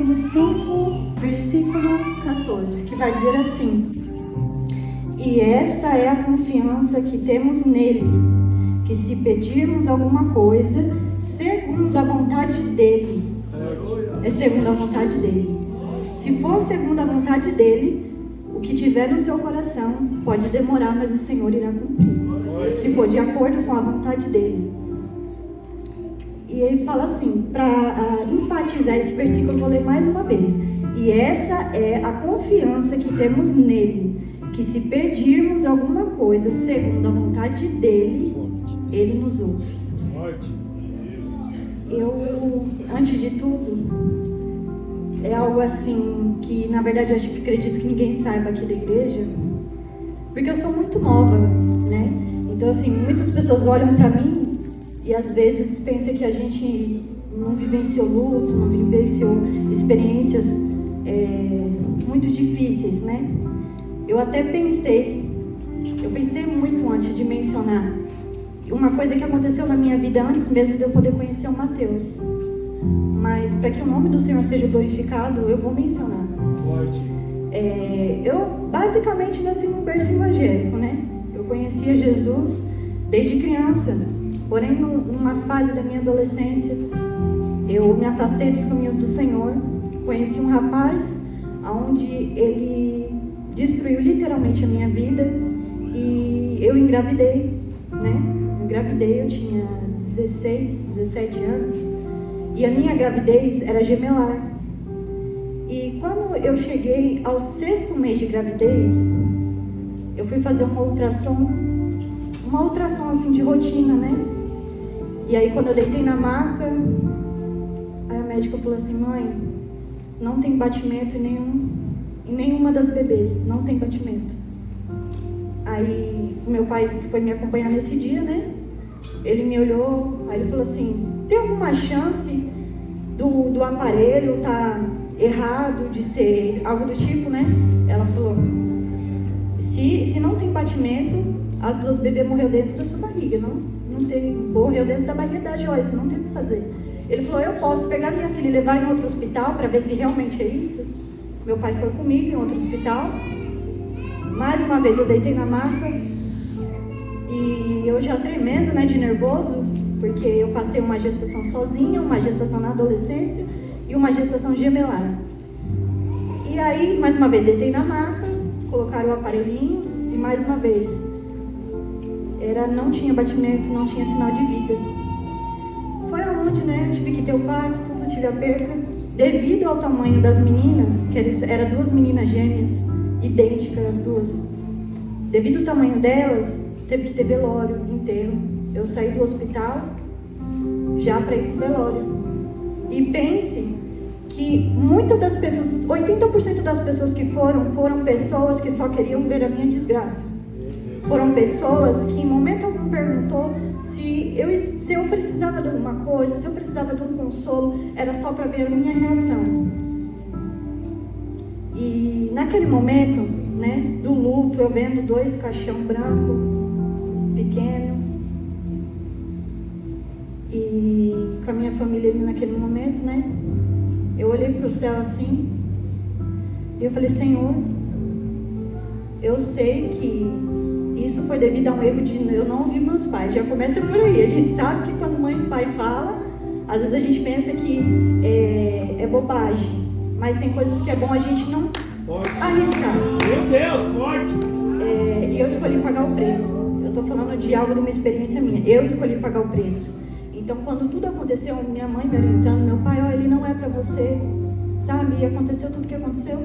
capítulo 5, versículo 14, que vai dizer assim: e esta é a confiança que temos nele, que se pedirmos alguma coisa, segundo a vontade dele, é segundo a vontade dele. Se for segundo a vontade dele, o que tiver no seu coração pode demorar, mas o Senhor irá cumprir. Se for de acordo com a vontade dele. E ele fala assim, para enfatizar esse versículo, eu vou ler mais uma vez. E essa é a confiança que temos nele, que se pedirmos alguma coisa segundo a vontade dele, ele nos ouve. Eu, antes de tudo, é algo assim que, na verdade, eu acho que acredito que ninguém saiba aqui da igreja, porque eu sou muito nova, né? Então, assim, muitas pessoas olham para mim e às vezes pensam que a gente não vivenciou luto, não vivenciou experiências muito difíceis, né? Eu pensei muito antes de mencionar uma coisa que aconteceu na minha vida antes mesmo de eu poder conhecer o Mateus. Mas para que o nome do Senhor seja glorificado, eu vou mencionar. Eu basicamente nasci num berço evangélico, né? Eu conhecia Jesus desde criança. Porém, numa fase da minha adolescência, eu me afastei dos caminhos do Senhor. Conheci um rapaz onde ele destruiu literalmente a minha vida. E eu engravidei, né? Eu tinha 16, 17 anos. E a minha gravidez era gemelar. E quando eu cheguei ao 6º mês de gravidez, eu fui fazer uma ultrassom assim de rotina, né? E aí quando eu deitei na maca, aí a médica falou assim: mãe, não tem batimento em nenhuma das bebês, não tem batimento. Aí o meu pai foi me acompanhar nesse dia, né? Ele me olhou, aí ele falou assim: tem alguma chance do aparelho tá errado, de ser algo do tipo, né? Ela falou: se não tem batimento, as 2 bebês morreu dentro da sua barriga, não tem, morreu dentro da barriga da Joyce, não tem o que fazer. Ele falou: eu posso pegar minha filha e levar em outro hospital para ver se realmente é isso? Meu pai foi comigo em outro hospital. Mais uma vez eu deitei na maca e eu já tremendo, né, de nervoso, porque eu passei uma gestação sozinha, uma gestação na adolescência e uma gestação gemelar. E aí, mais uma vez, deitei na maca, colocaram o aparelhinho e mais uma vez, não tinha batimento, não tinha sinal de vida. Foi aonde, né, tive que ter o parto, tudo, tive a perca. Devido ao tamanho das meninas, que eram 2 meninas gêmeas, idênticas as 2, devido ao tamanho delas, teve que ter velório, enterro. Eu saí do hospital já para ir pro velório. E pense que muitas das pessoas, 80% das pessoas que foram pessoas que só queriam ver a minha desgraça. Foram pessoas que em momento algum perguntou se eu precisava de alguma coisa, se eu precisava de um consolo, era só para ver a minha reação. E naquele momento, né, do luto, eu vendo 2 caixão branco, pequeno, e com a minha família ali naquele momento, né, eu olhei para o céu assim, e eu falei: Senhor, eu sei que isso foi devido a um erro de eu não ouvir meus pais. Já começa por aí. A gente sabe que quando mãe e pai falam, às vezes a gente pensa que é bobagem, mas tem coisas que é bom a gente não arriscar. Meu Deus, forte! E eu escolhi pagar o preço. Eu estou falando de algo, de uma experiência minha. Eu escolhi pagar o preço. Então, quando tudo aconteceu, minha mãe me orientando, meu pai: ó, ele não é para você, sabe? E aconteceu tudo que aconteceu.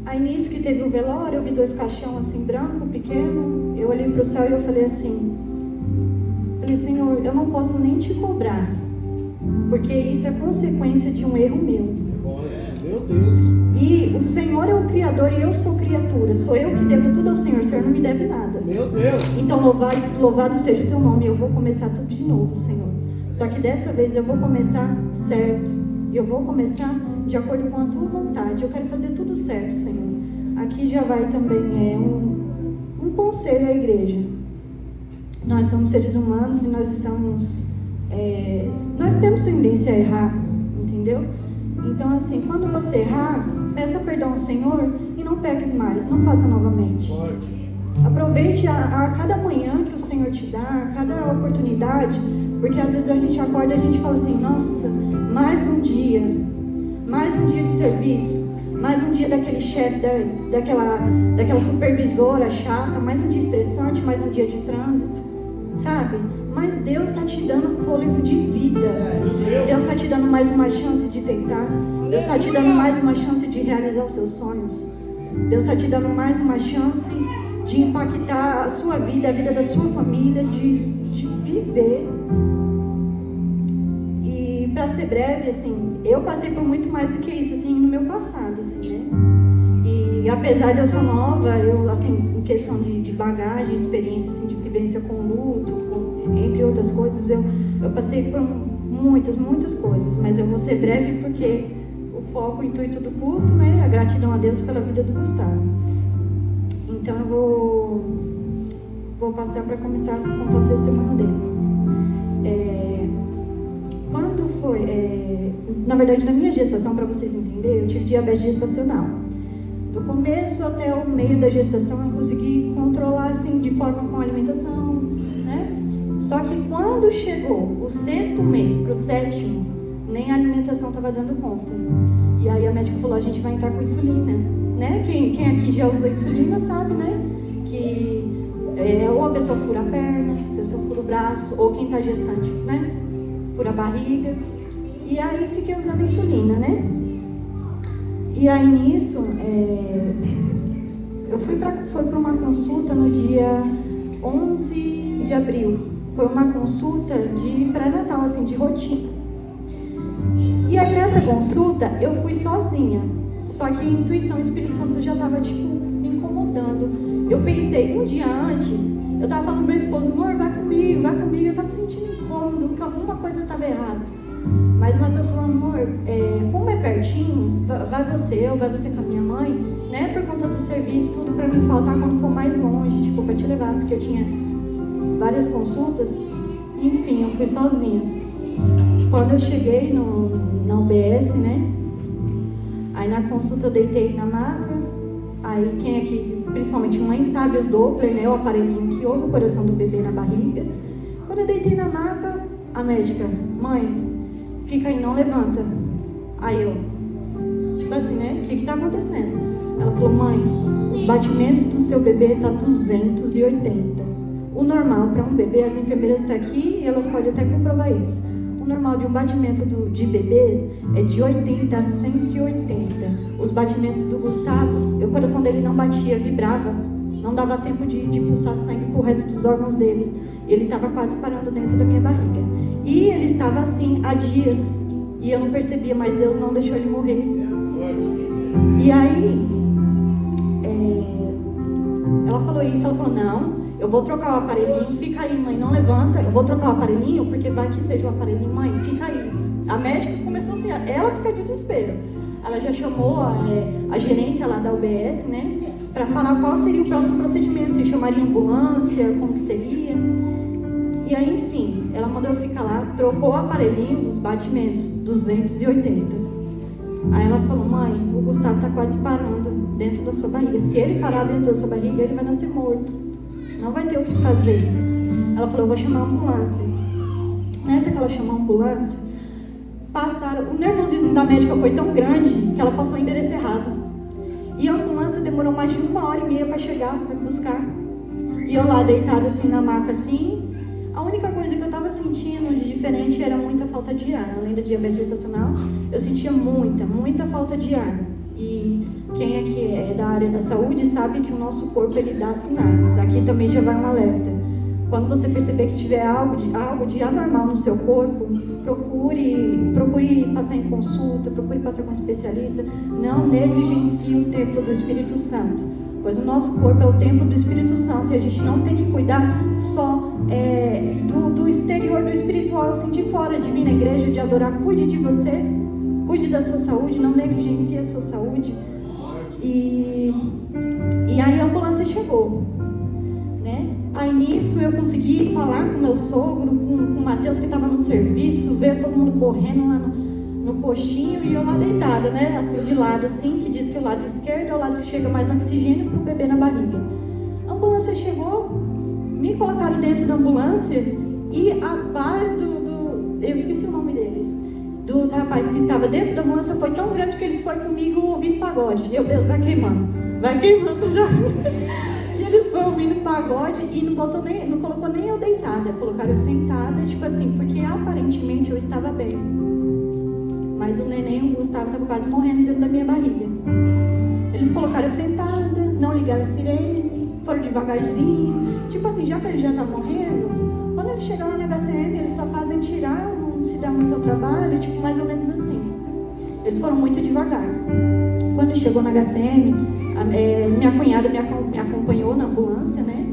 Aí nisso que teve o velório, eu vi 2 caixão assim, branco, pequeno. Eu olhei para o céu e eu falei assim: Senhor, eu não posso nem te cobrar, porque isso é consequência de um erro meu. Meu Deus. E o Senhor é o Criador e eu sou criatura. Sou eu que devo tudo ao Senhor. O Senhor não me deve nada. Meu Deus. Então louvado seja o teu nome. Eu vou começar tudo de novo, Senhor. Só que dessa vez eu vou começar certo. E eu vou começar de acordo com a tua vontade. Eu quero fazer tudo certo, Senhor. Aqui já vai também um conselho à igreja. Nós somos seres humanos e nós temos tendência a errar, entendeu? Então, assim, quando você errar, peça perdão ao Senhor e não peques mais, não faça novamente. Aproveite a cada manhã que o Senhor te dá, a cada oportunidade, porque às vezes a gente acorda e a gente fala assim, nossa, mais um dia de serviço, mais um dia daquele chefe, daquela supervisora chata, mais um dia estressante, mais um dia de trânsito, sabe? Mas Deus está te dando fôlego de vida. Deus está te dando mais uma chance de tentar. Deus está te dando mais uma chance de realizar os seus sonhos. Deus está te dando mais uma chance de impactar a sua vida, a vida da sua família, de viver. E para ser breve, assim, eu passei por muito mais do que isso, assim, no meu passado, assim, né? E apesar de eu ser nova, eu, assim, em questão de bagagem, experiência, assim, de vivência com luto, entre outras coisas, eu passei por muitas coisas, mas eu vou ser breve porque o foco, o intuito do culto, né, a gratidão a Deus pela vida do Gustavo. Então eu vou passar para começar a contar o testemunho dele. Quando foi, na verdade, na minha gestação, para vocês entenderem, eu tive diabetes gestacional. Do começo até o meio da gestação eu consegui controlar, assim, de forma com a alimentação, né? Só que quando chegou o 6º mês para o 7º, nem a alimentação estava dando conta. E aí a médica falou, a gente vai entrar com insulina, né? Quem aqui já usou insulina sabe, né? Que ou a pessoa fura a perna, a pessoa fura o braço, ou quem está gestante, né? Fura a barriga. E aí fiquei usando insulina, né? E aí nisso, eu fui para uma consulta no dia 11 de abril. Foi uma consulta de pré-natal, assim, de rotina. E aí nessa consulta eu fui sozinha. Só que a intuição, o Espírito Santo já estava, tipo, me incomodando. Eu pensei, um dia antes, eu estava falando pro meu esposo, amor, vai comigo. Eu estava sentindo incômodo, que alguma coisa estava errada. Mas o Matheus falou, amor, como é pertinho, vai você com a minha mãe, né? Por conta do serviço, tudo pra mim faltar quando for mais longe, tipo, pra te levar, porque eu tinha várias consultas. Enfim, eu fui sozinha. Quando eu cheguei na UBS, né? Aí na consulta eu deitei na maca. Aí quem aqui, principalmente mãe, sabe o Doppler, né? O aparelhinho que ouve o coração do bebê na barriga. Quando eu deitei na maca, a médica, mãe, fica aí, não levanta. Aí eu, tipo assim, né? O que tá acontecendo? Ela falou, mãe, os batimentos do seu bebê tá 280. O normal para um bebê, as enfermeiras estão aqui e elas podem até comprovar isso. O normal de um batimento de bebês é de 80 a 180. Os batimentos do Gustavo, o coração dele não batia, vibrava. Não dava tempo de pulsar sangue pro resto dos órgãos dele. Ele estava quase parando dentro da minha barriga. E ele estava assim há dias. E eu não percebia, mas Deus não deixou ele morrer. E aí, ela falou isso, ela falou, não, eu vou trocar o aparelhinho, fica aí, mãe, não levanta. Eu vou trocar o aparelhinho, porque vai que seja o aparelhinho, mãe, fica aí. A médica começou assim, ela fica desespero. Ela já chamou a gerência lá da UBS, né, para falar qual seria o próximo procedimento, se chamaria ambulância, como que seria. E aí, enfim, ela mandou eu ficar lá, trocou o aparelhinho, os batimentos, 280. Aí ela falou, mãe, o Gustavo tá quase parando dentro da sua barriga. Se ele parar dentro da sua barriga, ele vai nascer morto. Não vai ter o que fazer. Ela falou, eu vou chamar a ambulância. Nessa que ela chamou a ambulância, o nervosismo da médica foi tão grande que ela passou o endereço errado. E a ambulância demorou mais de 1h30 para chegar, para me buscar. E eu lá deitada assim na maca assim, a única coisa que eu estava sentindo de diferente era muita falta de ar. Além da diabetes gestacional, eu sentia muita falta de ar. E quem aqui é da área da saúde sabe que o nosso corpo ele dá sinais. Aqui também já vai um alerta. Quando você perceber que tiver algo de anormal no seu corpo, procure passar em consulta, procure passar com um especialista. Não negligencie o templo do Espírito Santo, pois o nosso corpo é o templo do Espírito Santo e a gente não tem que cuidar só do exterior, do espiritual, assim, de fora, de vir na igreja, de adorar. Cuide de você, cuide da sua saúde, não negligencie a sua saúde. E aí a ambulância chegou, né? Aí nisso eu consegui falar com meu sogro, com o Matheus que estava no serviço, ver todo mundo correndo lá no postinho e eu lá deitada, né? Assim, de lado, assim, que diz que o lado esquerdo é o lado que chega mais oxigênio pro bebê na barriga. A ambulância chegou, me colocaram dentro da ambulância e a paz eu esqueci o nome deles, dos rapazes que estavam dentro da ambulância foi tão grande que eles foram comigo ouvindo pagode. Meu Deus, vai queimando já. E eles foram ouvindo pagode e não colocou nem eu deitada, colocaram eu sentada, tipo assim, porque aparentemente eu estava bem. Mas o neném, o Gustavo, estava quase morrendo dentro da minha barriga. Eles colocaram eu sentada, não ligaram a sirene, foram devagarzinho. Tipo assim, já que ele já está morrendo, quando ele chega lá na HCM, eles só fazem tirar, não se dá muito ao trabalho, tipo, mais ou menos assim. Eles foram muito devagar. Quando chegou na HCM, minha cunhada me acompanhou na ambulância, né?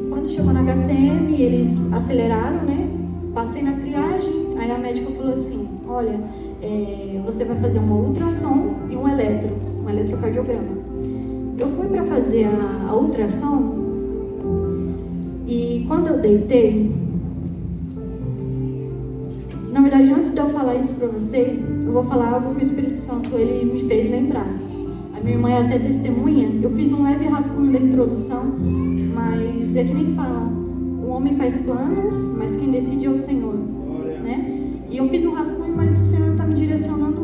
Quando chegou na HCM, eles aceleraram, né? Passei na triagem, aí a médica falou assim, olha, você vai fazer uma ultrassom e um eletrocardiograma. Eu fui para fazer a ultrassom e quando eu deitei, na verdade, antes de eu falar isso para vocês, eu vou falar algo que o Espírito Santo ele me fez lembrar. A minha irmã é até testemunha. Eu fiz um leve rascunho da introdução, mas é que nem fala. O homem faz planos, mas quem decide é o Senhor, né? E eu fiz um rascunho, mas o Senhor está me direcionando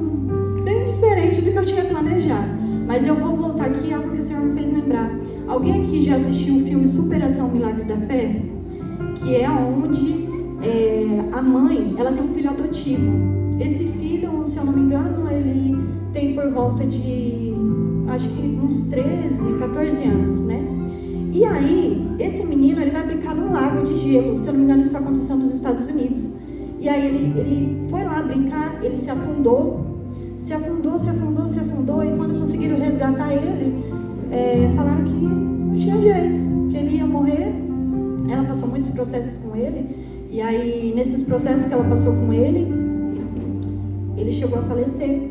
bem diferente do que eu tinha planejado. Mas eu vou voltar aqui algo que o Senhor me fez lembrar. Alguém aqui já assistiu o filme Superação Milagre da Fé? Que é onde a mãe, ela tem um filho adotivo. Esse filho, se eu não me engano, ele tem por volta de, acho que uns 13, 14 anos, né? E aí, esse menino, ele vai brincar num lago de gelo. Se eu não me engano, isso aconteceu nos Estados Unidos. E aí, ele foi lá brincar, ele se afundou. E quando conseguiram resgatar ele, falaram que não tinha jeito, que ele ia morrer. Ela passou muitos processos com ele. E aí, nesses processos que ela passou com ele, ele chegou a falecer.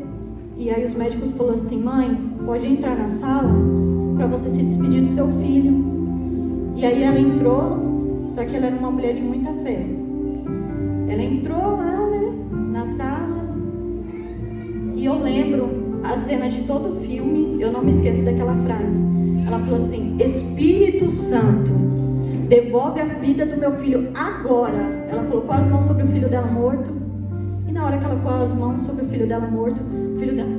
E aí os médicos falaram assim, mãe, pode entrar na sala para você se despedir do seu filho. E aí ela entrou, só que ela era uma mulher de muita fé. Ela entrou lá, né, na sala, e eu lembro a cena de todo o filme, eu não me esqueço daquela frase. Ela falou assim, Espírito Santo, devolve a vida do meu filho agora. Ela colocou as mãos sobre o filho dela morto. E na hora que ela colocou as mãos sobre o filho dela morto, o filho dela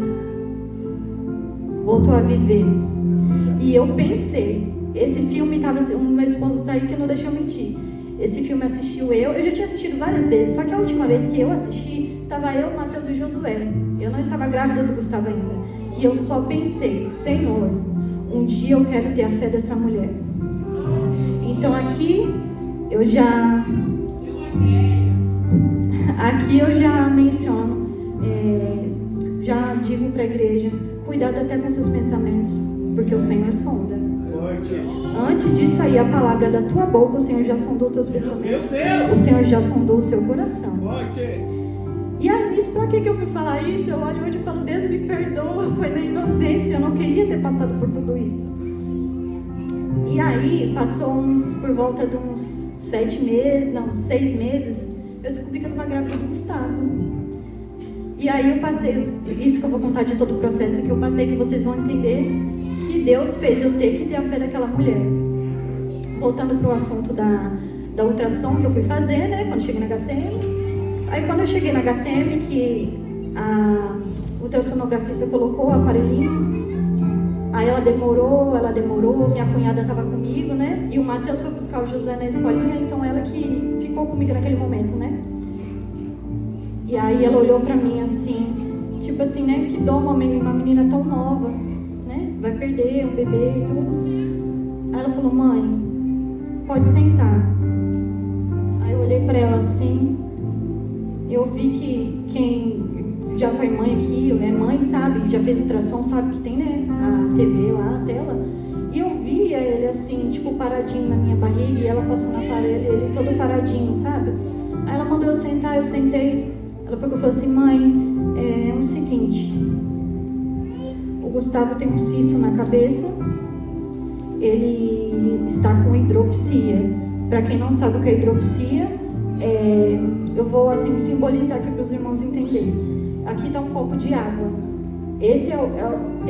voltou a viver. E eu pensei, esse filme estava... O meu esposo está aí que não deixou mentir. Esse filme assistiu eu já tinha assistido várias vezes. Só que a última vez que eu assisti, estava eu, Matheus e Josué. Eu não estava grávida do Gustavo ainda. E eu só pensei, Senhor, um dia eu quero ter a fé dessa mulher. Então aqui eu já menciono, já digo para a igreja, cuidado até com seus pensamentos, porque o Senhor sonda. Antes de sair a palavra da tua boca, o Senhor já sondou teus pensamentos. O Senhor já sondou o seu coração. E aí, nisso, pra que eu fui falar isso? Eu olho hoje e falo, Deus me perdoa, foi na inocência, eu não queria ter passado por tudo isso. E aí, passou por volta de uns 6 meses, eu descobri que eu estava grávida do Gustavo. E aí eu passei, isso que eu vou contar de todo o processo que eu passei, que vocês vão entender que Deus fez eu ter que ter a fé daquela mulher. Voltando para o assunto da ultrassom que eu fui fazer, né, quando cheguei na HCM. Aí quando eu cheguei na HCM, que a ultrassonografista colocou o aparelhinho, aí ela demorou, minha cunhada estava comigo, né? E o Matheus foi buscar o Josué na escolinha, então ela que ficou comigo naquele momento, né? E aí ela olhou pra mim assim, tipo assim, né? Que dó uma menina tão nova, né? Vai perder um bebê e tudo. Aí ela falou, mãe, pode sentar. Aí eu olhei pra ela assim, eu vi que quem já foi mãe aqui, é mãe, sabe? Já fez ultrassom, sabe que tem, né? A TV lá, a tela. E eu via ele assim, tipo, paradinho na minha barriga, e ela passando o aparelho, ele todo paradinho, sabe? Aí ela mandou eu sentar, eu sentei. Ela pegou e falou assim, mãe, é o seguinte, o Gustavo tem um cisto na cabeça, ele está com hidropsia. Para quem não sabe o que é hidropsia, eu vou assim simbolizar aqui para os irmãos entenderem. aqui está um copo de água. Esse é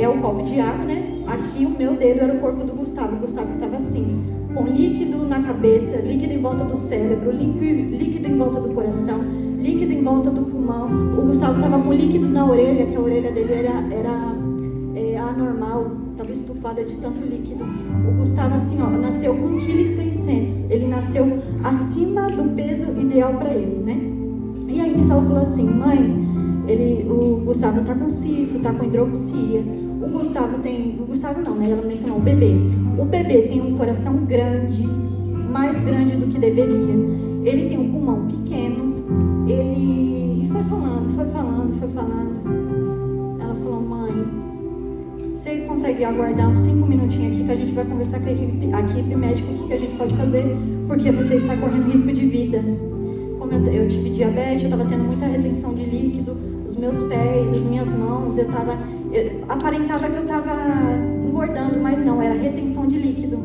o copo de água, né? Aqui o meu dedo era o corpo do Gustavo. O Gustavo estava assim, com líquido na cabeça, líquido em volta do cérebro, líquido em volta do coração, líquido em volta do pulmão. O Gustavo estava com líquido na orelha, que a orelha dele era anormal, estava estufada de tanto líquido. O Gustavo, assim, ó, nasceu com 1,6 kg. Ele nasceu acima do peso ideal para ele, né? E aí nisso ela falou assim: mãe, o Gustavo tá com cisto, tá com hidropsia. O Gustavo não, né? Ela mencionou o bebê. O bebê tem um coração grande, mais grande do que deveria. Ele tem um pulmão pequeno. Ele foi falando. Ela falou: mãe, você consegue aguardar uns 5 minutinhos aqui que a gente vai conversar com a equipe médica o que a gente pode fazer, porque você está correndo risco de vida. Como eu tive diabetes, eu estava tendo muita retenção de líquido, os meus pés, as minhas mãos, aparentava que eu estava engordando, mas não, era retenção de líquido.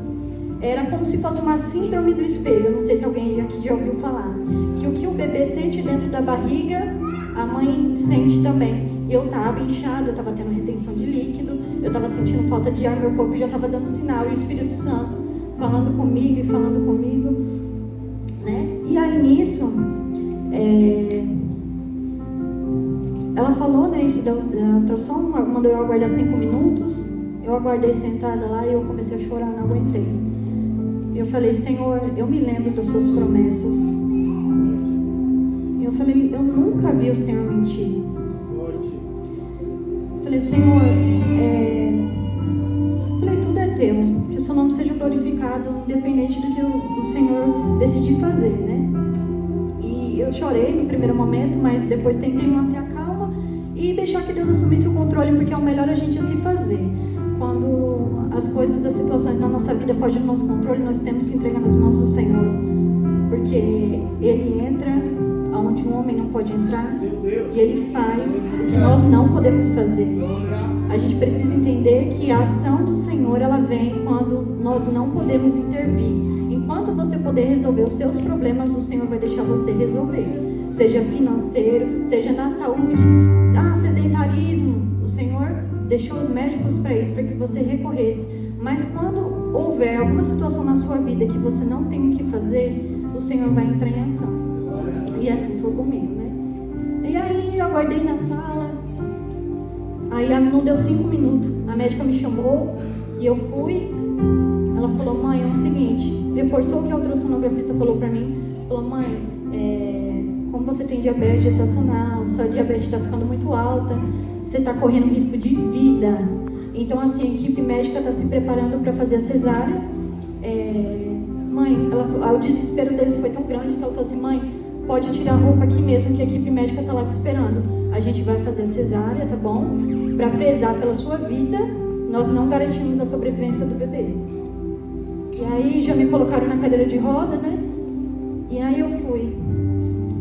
Era como se fosse uma síndrome do espelho. Eu não sei se alguém aqui já ouviu falar, que o que o bebê sente dentro da barriga, a mãe sente também. E eu estava inchada, eu estava tendo retenção de líquido, eu estava sentindo falta de ar, meu corpo já estava dando sinal, e o Espírito Santo falando comigo, né? E aí nisso, ela falou, né, isso da ultrassom, mandou eu aguardar 5 minutos, eu aguardei sentada lá e eu comecei a chorar, não aguentei. Eu falei: Senhor, eu me lembro das suas promessas. Eu falei: eu nunca vi o Senhor mentir. Eu falei: Senhor, tudo é teu, que o seu nome seja glorificado, independente do que o Senhor decidir fazer, né? E eu chorei no primeiro momento, mas depois tentei manter a calma e deixar que Deus assumisse o controle, porque é o melhor a gente a se fazer. Quando as coisas, as situações na nossa vida fogem do nosso controle, nós temos que entregar nas mãos do Senhor, porque Ele entra onde um homem não pode entrar e Ele faz o que nós não podemos fazer. A gente precisa entender que a ação do Senhor, ela vem quando nós não podemos intervir. Enquanto você puder resolver os seus problemas, o Senhor vai deixar você resolver, seja financeiro, seja na saúde. Sedentarismo, o Senhor deixou os médicos para isso, para que você recorresse. Mas quando houver alguma situação na sua vida que você não tem o que fazer, o Senhor vai entrar em ação. E assim foi comigo, né? E aí eu aguardei na sala. Aí não deu 5 minutos. A médica me chamou e eu fui. Ela falou: mãe, é o seguinte, reforçou o que a ultrassonografista falou para mim. Falou: mãe, como você tem diabetes gestacional, sua diabetes está ficando muito alta, você está correndo risco de vida. Então, assim, a equipe médica está se preparando para fazer a cesárea. Mãe, o desespero deles foi tão grande que ela falou assim: mãe, pode tirar a roupa aqui mesmo, que a equipe médica está lá te esperando. A gente vai fazer a cesárea, tá bom? Para prezar pela sua vida, nós não garantimos a sobrevivência do bebê. E aí já me colocaram na cadeira de roda, né? E aí eu fui.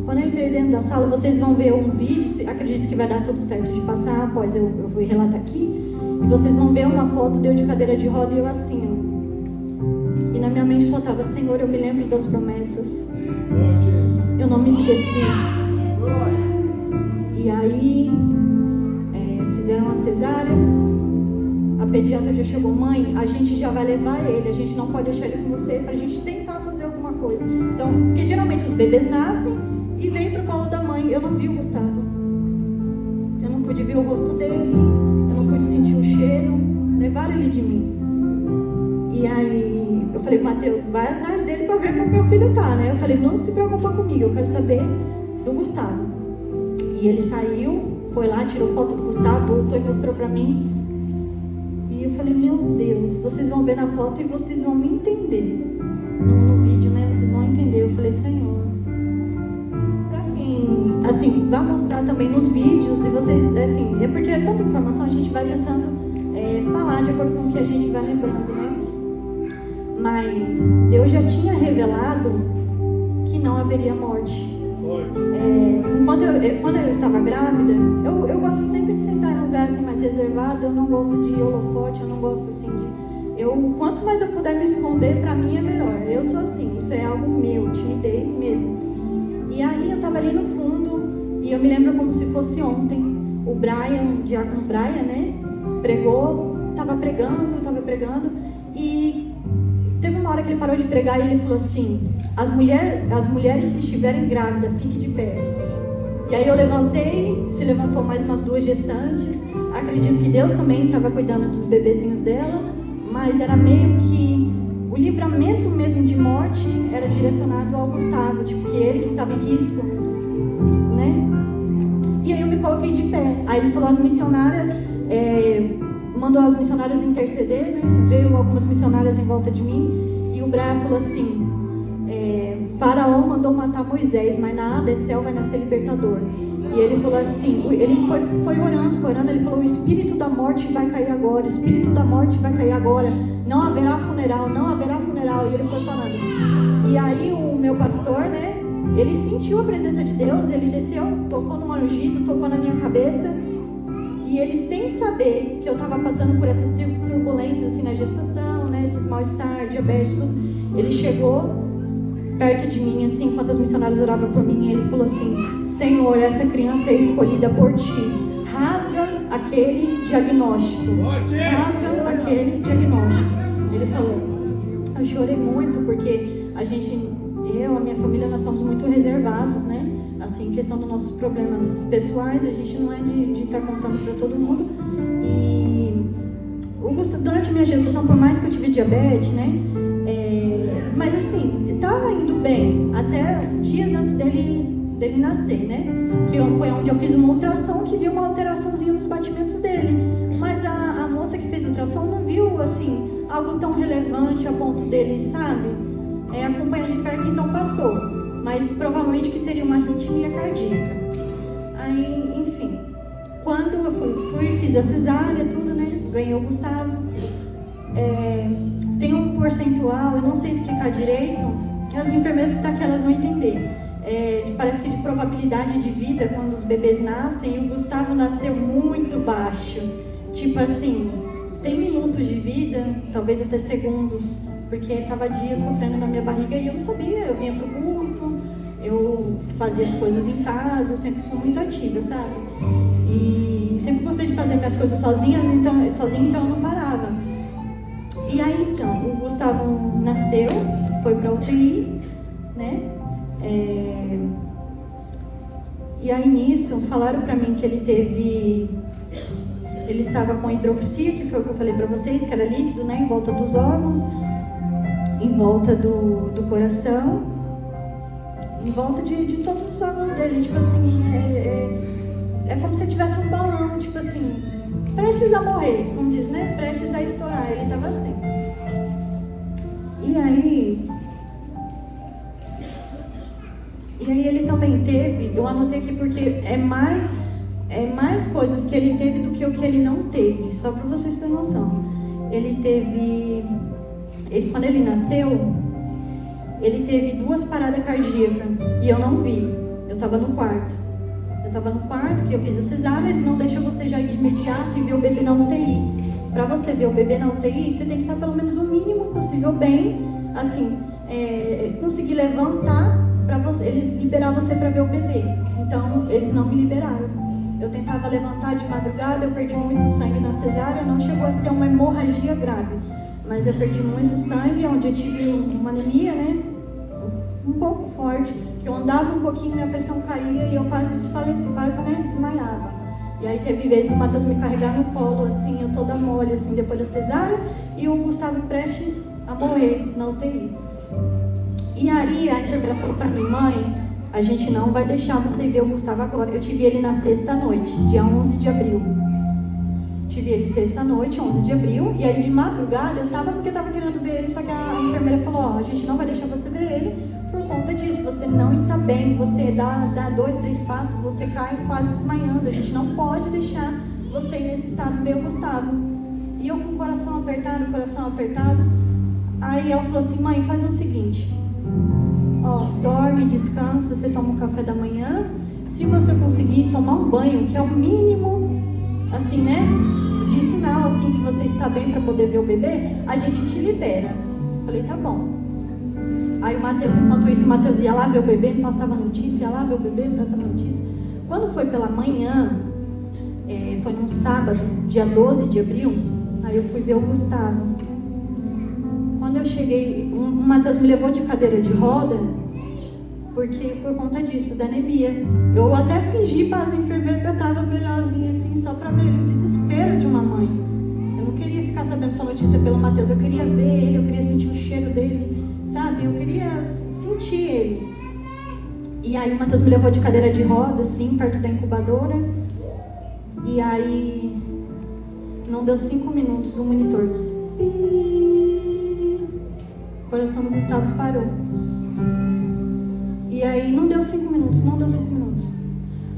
Quando eu entrei dentro da sala, vocês vão ver um vídeo, acredito que vai dar tudo certo de passar, após eu vou relatar aqui. E vocês vão ver uma foto de eu de cadeira de roda e eu assim, ó. E na minha mente só estava: Senhor, eu me lembro das promessas. Eu não me esqueci. E aí, fizeram a cesárea. A pediatra já chegou: mãe, a gente já vai levar ele, a gente não pode deixar ele com você pra gente tentar fazer alguma coisa. Então, porque geralmente os bebês nascem e vêm pro colo da mãe. Eu não vi o Gustavo. Eu não pude ver o rosto dele, eu não pude sentir o cheiro. Levaram ele de mim. E aí, eu falei: Mateus, vai atrás dele pra ver como meu filho tá, né? Eu falei: não se preocupa comigo, eu quero saber do Gustavo. E ele saiu, foi lá, tirou foto do Gustavo, voltou e mostrou pra mim. E eu falei: meu Deus, vocês vão ver na foto e vocês vão me entender. No vídeo, né? Vocês vão entender. Eu falei: Senhor, pra quem, assim, vai mostrar também nos vídeos. E vocês, assim, é porque é tanta informação, a gente vai tentando falar de acordo com o que a gente vai lembrando, né? Mas Deus já tinha revelado que não haveria morte. Quando eu estava grávida, eu gosto sempre de sentar em lugar assim, mais reservado. Eu não gosto de holofote, eu não gosto assim de... quanto mais eu puder me esconder, pra mim é melhor. Eu sou assim, isso é algo meu, timidez mesmo. E aí eu estava ali no fundo, e eu me lembro como se fosse ontem. o Brian, o diácono Brian, né, estava pregando, e teve uma hora que ele parou de pregar e ele falou assim: as mulheres que estiverem grávidas, fique de pé. E aí eu levantei, se levantou mais umas 2 gestantes. Acredito que Deus também estava cuidando dos bebezinhos dela, mas era meio que o livramento mesmo de morte era direcionado ao Gustavo, tipo, que ele que estava em risco, né? E aí eu me coloquei de pé. Aí ele falou, as missionárias, mandou as missionárias interceder, né? Veio algumas missionárias em volta de mim, e o Brian falou assim: Faraó mandou matar Moisés, mas na A desceu vai nascer libertador. E ele falou assim, ele foi orando, ele falou: o espírito da morte vai cair agora, o espírito da morte vai cair agora, não haverá funeral. E ele foi falando. E aí o meu pastor, né, ele sentiu a presença de Deus, ele desceu, tocou no ungido, tocou na minha cabeça, e ele, sem saber que eu estava passando por essas turbulências assim na gestação, né, esses mal-estar, diabetes, tudo, ele chegou perto de mim, assim, enquanto as missionárias oravam por mim, e ele falou assim: Senhor, essa criança é escolhida por Ti, rasga aquele diagnóstico, Ele falou. Eu chorei muito, porque eu, a minha família, nós somos muito reservados, né, assim, em questão dos nossos problemas pessoais, a gente não é de estar contando para todo mundo. E durante a minha gestação, por mais que eu tive diabetes, né, mas assim, estava indo bem, até dias antes dele nascer, né? Que foi onde eu fiz uma ultrassom, que viu uma alteraçãozinha nos batimentos dele. Mas a moça que fez a ultrassom não viu, assim, algo tão relevante a ponto dele, sabe? Acompanhar de perto, então passou. Mas provavelmente que seria uma arritmia cardíaca. Aí, enfim, quando eu fiz a cesárea, tudo, né? Ganhei o Gustavo. Tem um percentual, eu não sei explicar direito, as enfermeiras estão aqui, elas vão entender. Parece que de probabilidade de vida, quando os bebês nascem, e o Gustavo nasceu muito baixo. Tipo assim, tem minutos de vida, talvez até segundos, porque ele estava dias sofrendo na minha barriga e eu não sabia. Eu vinha pro culto, eu fazia as coisas em casa, eu sempre fui muito ativa, sabe? E sempre gostei de fazer minhas coisas sozinha, então eu não parava. E aí então, o Gustavo nasceu, foi para UTI, né? E aí nisso, falaram para mim que ele estava com hidroxia, que foi o que eu falei para vocês, que era líquido, né? Em volta dos órgãos, em volta do coração, em volta de todos os órgãos dele, tipo assim, é como se tivesse um balão, tipo assim, prestes a morrer, como diz, né? Prestes a estourar, ele estava assim. E aí ele também teve, eu anotei aqui porque é mais coisas que ele teve do que o que ele não teve, só para vocês terem noção. Quando ele nasceu, ele teve 2 paradas cardíacas e eu não vi, eu estava no quarto. Que eu fiz a cesárea, eles não deixam você já ir de imediato e ver o bebê na UTI. Para você ver o bebê na UTI, você tem que estar pelo menos o mínimo possível bem, assim, conseguir levantar para eles liberar você para ver o bebê. Então, eles não me liberaram. Eu tentava levantar de madrugada, eu perdi muito sangue na cesárea, não chegou a ser uma hemorragia grave, mas eu perdi muito sangue, onde eu tive uma anemia, né? Um pouco forte, que eu andava um pouquinho, minha pressão caía e eu quase desfaleci, quase, né, desmaiava. E aí teve vez do Matheus me carregar no colo, assim, eu toda mole, assim, depois da cesárea, e o Gustavo prestes a morrer na UTI. E aí a enfermeira falou pra mim: mãe, a gente não vai deixar você ver o Gustavo agora. Eu tive ele na sexta-noite, dia 11 de abril. Tive ele sexta-noite, 11 de abril, e aí de madrugada eu tava, porque eu tava querendo ver ele, só que a enfermeira falou: a gente não vai deixar você ver ele por conta disso, você não está bem, você dá 2, 3 passos, você cai quase desmaiando, a gente não pode deixar você ir nesse estado ver o Gustavo. E eu com o coração apertado, aí ela falou assim: mãe, faz o seguinte, dorme, descansa, você toma um café da manhã, se você conseguir tomar um banho, que é o mínimo, assim, né, de sinal, assim, que você está bem para poder ver o bebê, a gente te libera. Falei, tá bom. Aí o Matheus, enquanto isso, o Matheus ia lá ver o bebê, me passava notícia, ia lá ver o bebê, me passava notícia. Quando foi pela manhã, foi num sábado, dia 12 de abril. Aí eu fui ver o Gustavo. Quando eu cheguei, o Matheus me levou de cadeira de roda, porque por conta disso, da anemia. Eu até fingi para as enfermeiras que eu estava melhorzinha assim, só para ver o desespero de uma mãe. Eu não queria ficar sabendo essa notícia pelo Matheus, eu queria ver ele, eu queria sentir o cheiro dele, sabe? Eu queria sentir ele. E aí o Matheus me levou de cadeira de roda, assim, perto da incubadora. E aí, não deu 5 minutos, o monitor. O coração do Gustavo parou. E aí, não deu 5 minutos.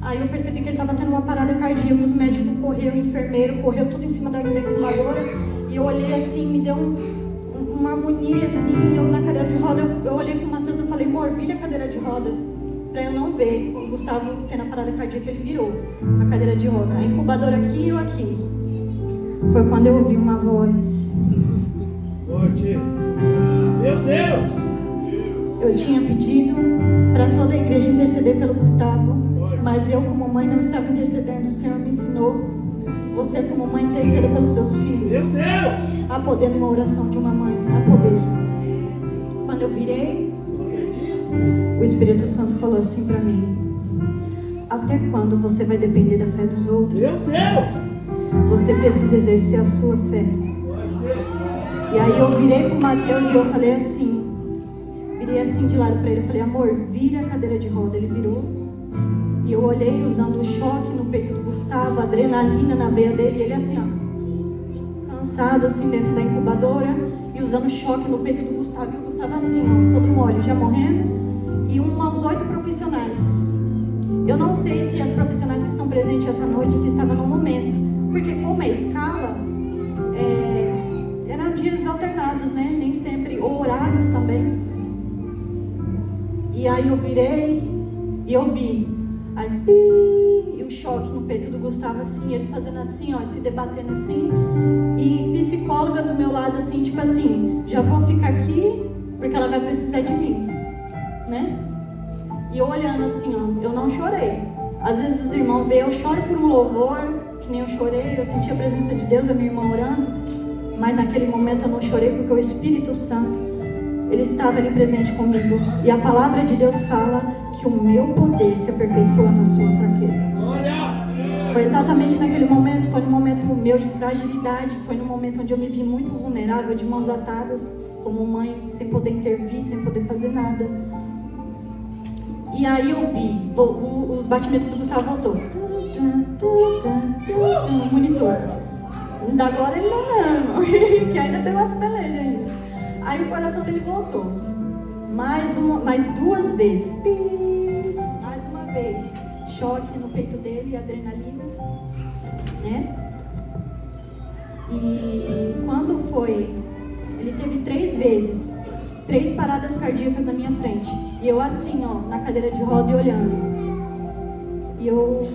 Aí eu percebi que ele estava tendo uma parada cardíaca. Os médicos correram, o enfermeiro correu tudo em cima da incubadora. E eu olhei assim, me deu uma agonia assim. Eu na cadeira de roda, eu olhei pro Matheus e falei, amor, vira a cadeira de roda. Pra eu não ver o Gustavo tendo a parada cardíaca, ele virou a cadeira de roda. A incubadora aqui e eu aqui. Foi quando eu ouvi uma voz. Forte. Meu Deus! Eu tinha pedido para toda a igreja interceder pelo Gustavo, mas eu como mãe não estava intercedendo. O Senhor me ensinou, você como mãe interceda pelos seus filhos. Meu Deus! Há poder numa oração de uma mãe, há poder. Quando eu virei, o Espírito Santo falou assim para mim: até quando você vai depender da fé dos outros? Meu Deus! Você precisa exercer a sua fé. E aí eu virei pro Matheus e eu falei assim, virei assim de lado para ele, eu falei, amor, vira a cadeira de roda. Ele virou. E eu olhei usando o choque no peito do Gustavo, a adrenalina na veia dele, e ele assim, ó, cansado assim dentro da incubadora, e usando choque no peito do Gustavo, e o Gustavo assim, ó, todo mole, já morrendo, e umas 8 profissionais. Eu não sei se as profissionais que estão presentes essa noite, se estavam no momento, porque como é escala, eram dias alternados, né? Nem sempre, ou horários também. E aí eu virei e eu vi, aí, e o choque no peito do Gustavo assim, ele fazendo assim, ó, se debatendo assim, e psicóloga do meu lado assim, tipo assim, já vou ficar aqui porque ela vai precisar de mim, né? E eu olhando assim, ó, eu não chorei. Às vezes os irmãos veem, eu choro por um louvor, que nem eu chorei, eu senti a presença de Deus, a minha irmã orando, mas naquele momento eu não chorei porque o Espírito Santo, ele estava ali presente comigo. E a palavra de Deus fala que o meu poder se aperfeiçoa na sua fraqueza. Foi exatamente naquele momento, foi no momento meu de fragilidade, foi no momento onde eu me vi muito vulnerável, de mãos atadas, como mãe, sem poder intervir, sem poder fazer nada. E aí eu vi, os batimentos do Gustavo voltou. No monitor. Da agora ainda não, que ainda tem umas pelejas ainda. Aí o coração dele voltou. Mais 2 vezes. Mais uma vez. Choque no peito dele, adrenalina. Né? E quando foi? Ele teve 3 vezes. 3 paradas cardíacas na minha frente. E eu assim, ó, na cadeira de roda e olhando. E eu...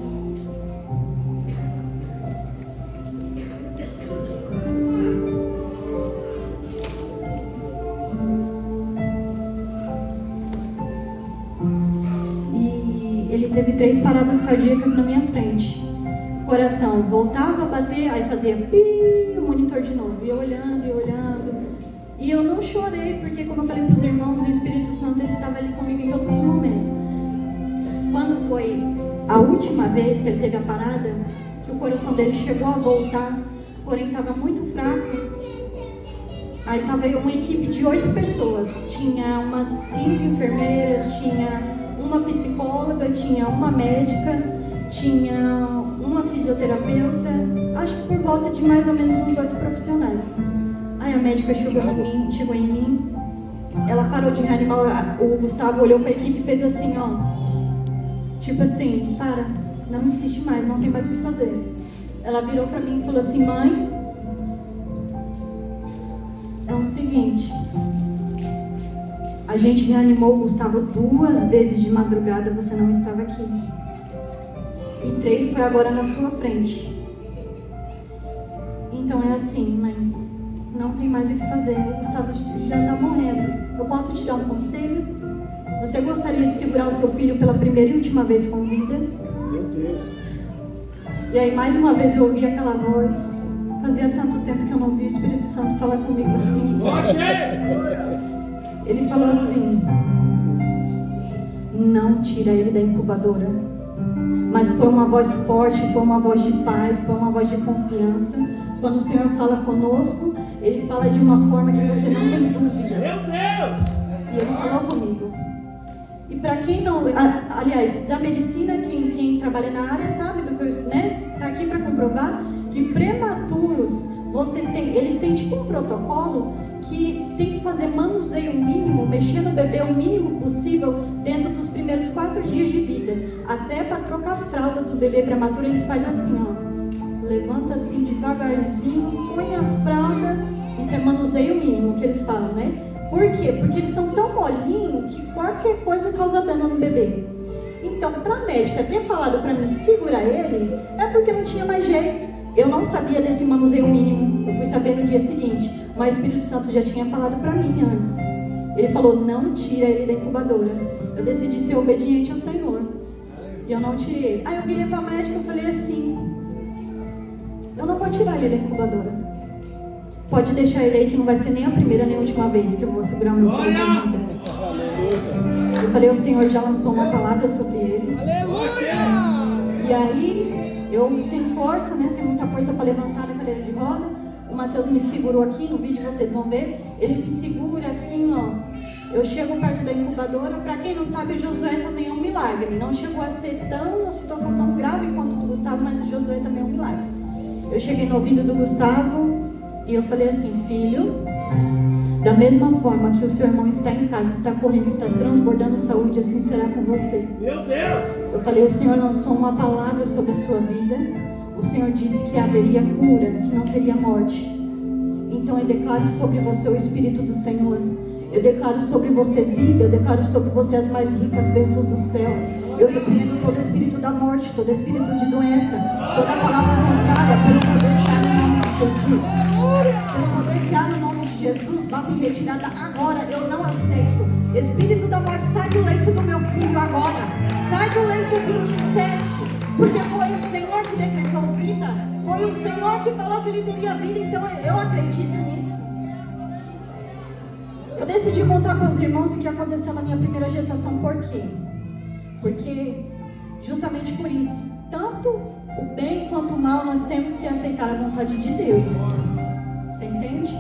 E ele teve 3 paradas cardíacas na minha frente. O coração voltava a bater, aí fazia pi, o monitor de novo. E eu olhando, e olhando. E eu não chorei, porque como eu falei para os irmãos, o Espírito Santo ele estava ali comigo em todos os momentos. Quando foi a última vez que ele teve a parada, que o coração dele chegou a voltar, porém estava muito fraco, aí estava uma equipe de 8 pessoas. Tinha umas 5 enfermeiras, tinha uma psicóloga, tinha uma médica, tinha uma fisioterapeuta, acho que por volta de mais ou menos uns 8 profissionais. Aí a médica chegou em mim, ela parou de reanimar, o Gustavo olhou para a equipe e fez assim, ó, tipo assim, para, não insiste mais, não tem mais o que fazer. Ela virou para mim e falou assim, mãe, é o seguinte, a gente reanimou o Gustavo 2 vezes de madrugada, você não estava aqui, e 3 foi agora na sua frente. Então é assim, mãe, não tem mais o que fazer, o Gustavo já está morrendo. Eu posso te dar um conselho? Você gostaria de segurar o seu filho pela primeira e última vez com vida? Meu Deus. E aí mais uma vez eu ouvi aquela voz. Fazia tanto tempo que eu não vi o Espírito Santo falar comigo assim. Ele falou assim: não tira ele da incubadora. Mas foi uma voz forte, foi uma voz de paz, foi uma voz de confiança. Quando o Senhor fala conosco, Ele fala de uma forma que você não tem dúvidas. E Ele falou comigo. E para quem não, aliás, da medicina, quem trabalha na área sabe do que eu, né? Tá aqui para comprovar que prematuros, eles têm tipo um protocolo que tem que fazer manuseio mínimo, mexer no bebê o mínimo possível dentro dos primeiros 4 dias de vida. Até para trocar a fralda do bebê prematuro, eles fazem assim, ó. Levanta assim devagarzinho, põe a fralda. Isso é manuseio mínimo que eles falam, né? Por quê? Porque eles são tão molinhos que qualquer coisa causa dano no bebê. Então, para a médica ter falado para mim segurar ele, é porque não tinha mais jeito. Eu não sabia desse manuseio mínimo, eu fui saber no dia seguinte, mas o Espírito Santo já tinha falado para mim antes. Ele falou: não tira ele da incubadora. Eu decidi ser obediente ao Senhor e eu não tirei ele. Aí eu virei para a médica e falei assim: eu não vou tirar ele da incubadora. Pode deixar ele aí que não vai ser nem a primeira nem a última vez que eu vou segurar meu filho na vida. Eu falei: o Senhor já lançou uma palavra sobre ele. E aí eu, sem força, né, sem muita força para levantar da cadeira de roda, o Mateus me segurou aqui, no vídeo vocês vão ver, ele me segura assim, ó. Eu chego perto da incubadora. Para quem não sabe, o Josué também é um milagre. Não chegou a ser uma situação tão grave quanto o do Gustavo, mas o Josué também é um milagre. Eu cheguei no ouvido do Gustavo e eu falei assim: filho, da mesma forma que o seu irmão está em casa, está correndo, está transbordando saúde, assim será com você. Meu Deus! Eu falei: o Senhor lançou uma palavra sobre a sua vida. O Senhor disse que haveria cura, que não teria morte. Então eu declaro sobre você o Espírito do Senhor. Eu declaro sobre você vida. Eu declaro sobre você as mais ricas bênçãos do céu. Eu repreendo todo espírito da morte, todo espírito de doença, toda palavra contrária, pelo poder que há no nome de Jesus. Pelo poder que há no nome de Jesus, bata em retirada agora. Eu não aceito. Espírito da morte, sai do leito do meu filho agora. Sai do leito 27. Porque foi o Senhor que decretou vida. Foi o Senhor que falou que ele teria vida. Então eu acredito nisso. Eu decidi contar para os irmãos o que aconteceu na minha primeira gestação. Por quê? Porque justamente por isso, tanto o bem quanto o mal, nós temos que aceitar a vontade de Deus. Você entende?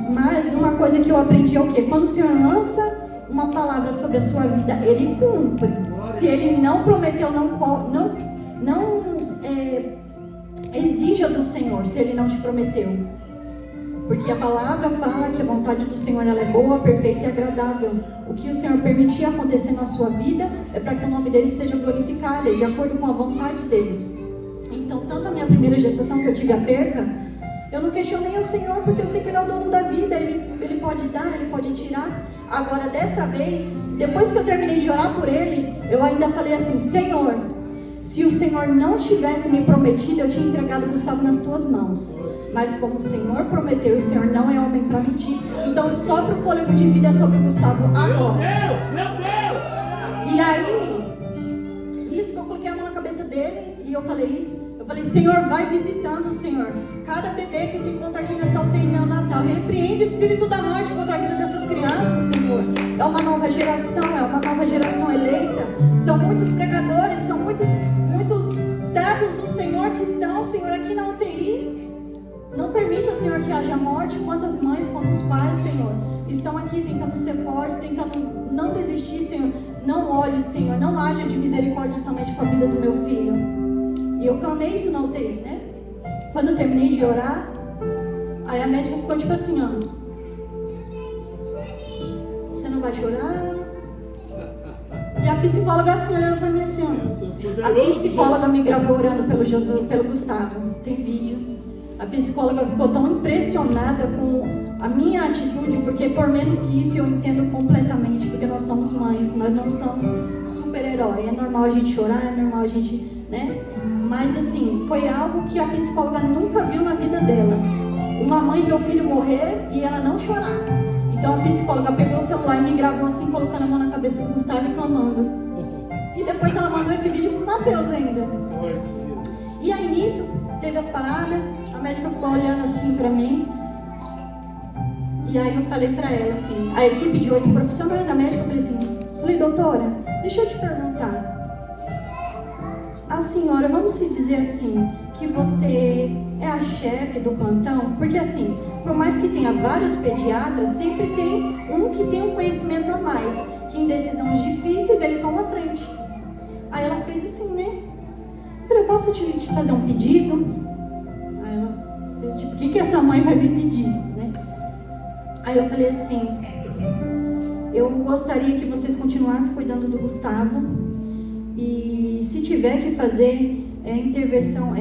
Mas uma coisa que eu aprendi é o quê? Quando o Senhor lança uma palavra sobre a sua vida, Ele cumpre. Se Ele não prometeu, exija do Senhor se Ele não te prometeu. Porque a palavra fala que a vontade do Senhor ela é boa, perfeita e agradável. O que o Senhor permitir acontecer na sua vida é para que o nome dele seja glorificado, é de acordo com a vontade dele. Então, tanto a minha primeira gestação que eu tive a perca, eu não questionei o Senhor, porque eu sei que Ele é o dono da vida, Ele pode dar, Ele pode tirar. Agora, dessa vez, depois que eu terminei de orar por Ele, eu ainda falei assim: Senhor, se o Senhor não tivesse me prometido, eu tinha entregado o Gustavo nas tuas mãos. Mas como o Senhor prometeu, o Senhor não é homem para mentir, então sopra o fôlego de vida sobre o Gustavo agora. Meu Deus! E aí, isso que eu coloquei a mão na cabeça dele, e eu falei isso. Eu falei: Senhor, vai visitando, Senhor, cada bebê que se encontra aqui nessa UTI neonatal. Repreende o espírito da morte contra a vida dessas crianças, Senhor. É uma nova geração eleita. São muitos pregadores, são muitos servos do Senhor que estão, Senhor, aqui na UTI. Não permita, Senhor, que haja morte. Quantas mães, quantos pais, Senhor, estão aqui tentando ser fortes, tentando não desistir, Senhor. Não olhe, Senhor, não haja de misericórdia somente com a vida do meu filho. E eu clamei isso na UTI, né? Quando eu terminei de orar, aí a médica ficou tipo assim, ó: você não vai chorar? E a psicóloga assim, olhando pra mim assim, ó. A psicóloga me gravou orando pelo Gustavo. Tem vídeo. A psicóloga ficou tão impressionada com a minha atitude, porque por menos que isso eu entendo completamente, porque nós somos mães, nós não somos super-herói. É normal a gente chorar, é normal a gente, né? Mas assim, foi algo que a psicóloga nunca viu na vida dela. Uma mãe vê o filho morrer e ela não chorar. Então a psicóloga pegou o celular e me gravou assim, colocando a mão na cabeça do Gustavo e clamando. E depois ela mandou esse vídeo pro Mateus ainda. E aí nisso, teve as paradas, a médica ficou olhando assim pra mim. E aí eu falei pra ela assim, a equipe de 8 profissionais, a médica, eu falei assim, doutora, deixa eu te perguntar. A senhora, vamos se dizer assim, que você é a chefe do plantão? Porque assim, por mais que tenha vários pediatras, sempre tem um que tem um conhecimento a mais, que em decisões difíceis ele toma a frente. Aí ela fez assim, né? Eu falei, eu posso te fazer um pedido? Aí ela fez tipo, o que essa mãe vai me pedir, né? Aí eu falei assim, eu gostaria que vocês continuassem cuidando do Gustavo e se tiver que fazer intervenção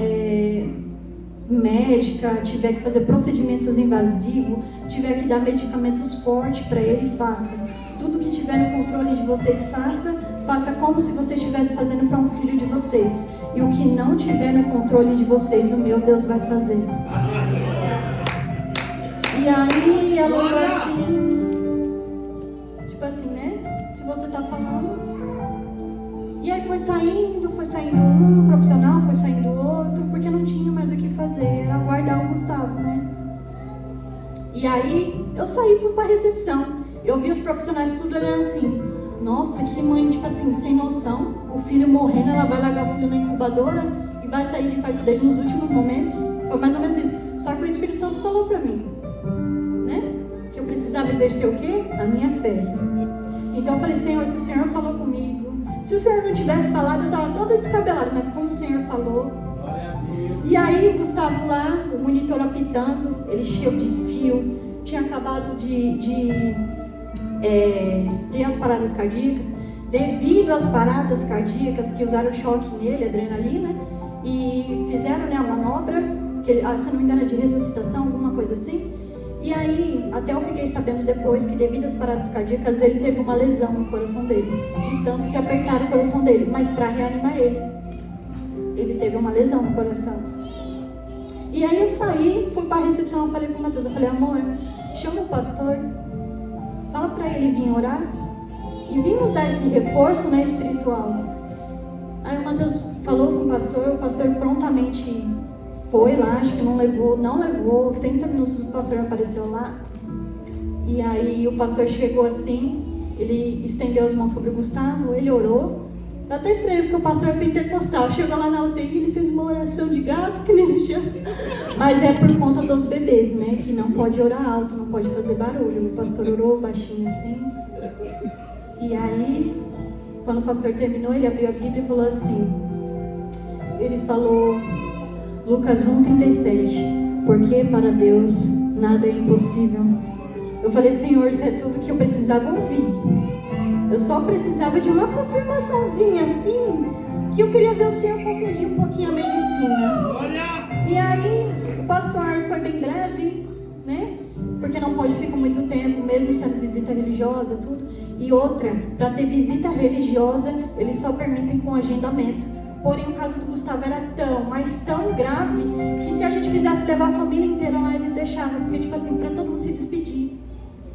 médica, tiver que fazer procedimentos invasivos, tiver que dar medicamentos fortes para ele, faça. Tudo que tiver no controle de vocês, faça como se vocês estivessem fazendo para um filho de vocês. E o que não tiver no controle de vocês, o meu Deus vai fazer. E aí ela falou assim, tipo assim, né? Se você tá falando. E aí foi saindo um profissional, foi saindo outro, porque não tinha mais o que fazer, era aguardar o Gustavo, né? E aí eu saí e fui pra recepção. Eu vi os profissionais tudo olhando assim, nossa, que mãe, tipo assim, sem noção, o filho morrendo, ela vai largar o filho na incubadora e vai sair de perto dele nos últimos momentos. Foi mais ou menos isso. Só que o Espírito Santo falou pra mim, né? Que eu precisava exercer o quê? A minha fé. Então eu falei, Senhor, se o Senhor falou comigo, se o Senhor não tivesse falado, eu estava toda descabelada, mas como o Senhor falou. E aí o Gustavo lá, o monitor apitando, ele cheio de fio, tinha acabado de ter as paradas cardíacas. Devido às paradas cardíacas que usaram choque nele, adrenalina, e fizeram, né, a manobra, que ele, se não me engano é de ressuscitação, alguma coisa assim. E aí, até eu fiquei sabendo depois que devido às paradas cardíacas, ele teve uma lesão no coração dele, de tanto que apertaram o coração dele, mas para reanimar ele teve uma lesão no coração. E aí eu saí, fui para a recepção, eu falei pro Matheus, eu falei, amor, chama o pastor, fala para ele vir orar e vir nos dar esse reforço, né, espiritual. Aí o Matheus falou com o pastor prontamente foi lá, acho que não levou 30 minutos o pastor apareceu lá. E aí o pastor chegou assim, ele estendeu as mãos sobre o Gustavo, ele orou. Eu até estranhei porque o pastor é pentecostal, chegou lá na UTI e ele fez uma oração de gato, que nem me chama. Mas é por conta dos bebês, né, que não pode orar alto, não pode fazer barulho. O pastor orou baixinho assim. E aí, quando o pastor terminou, ele abriu a Bíblia e falou assim, ele falou Lucas 1:37, porque para Deus nada é impossível. Eu falei, Senhor, isso é tudo que eu precisava ouvir. Eu só precisava de uma confirmaçãozinha assim, que eu queria ver o Senhor confundir um pouquinho a medicina. E aí, o pastor foi bem breve, né? Porque não pode ficar muito tempo, mesmo sendo visita religiosa, tudo. E outra, para ter visita religiosa, eles só permitem com agendamento. Porém, o caso do Gustavo era tão grave, que se a gente quisesse levar a família inteira lá, eles deixavam. Porque, tipo assim, para todo mundo se despedir.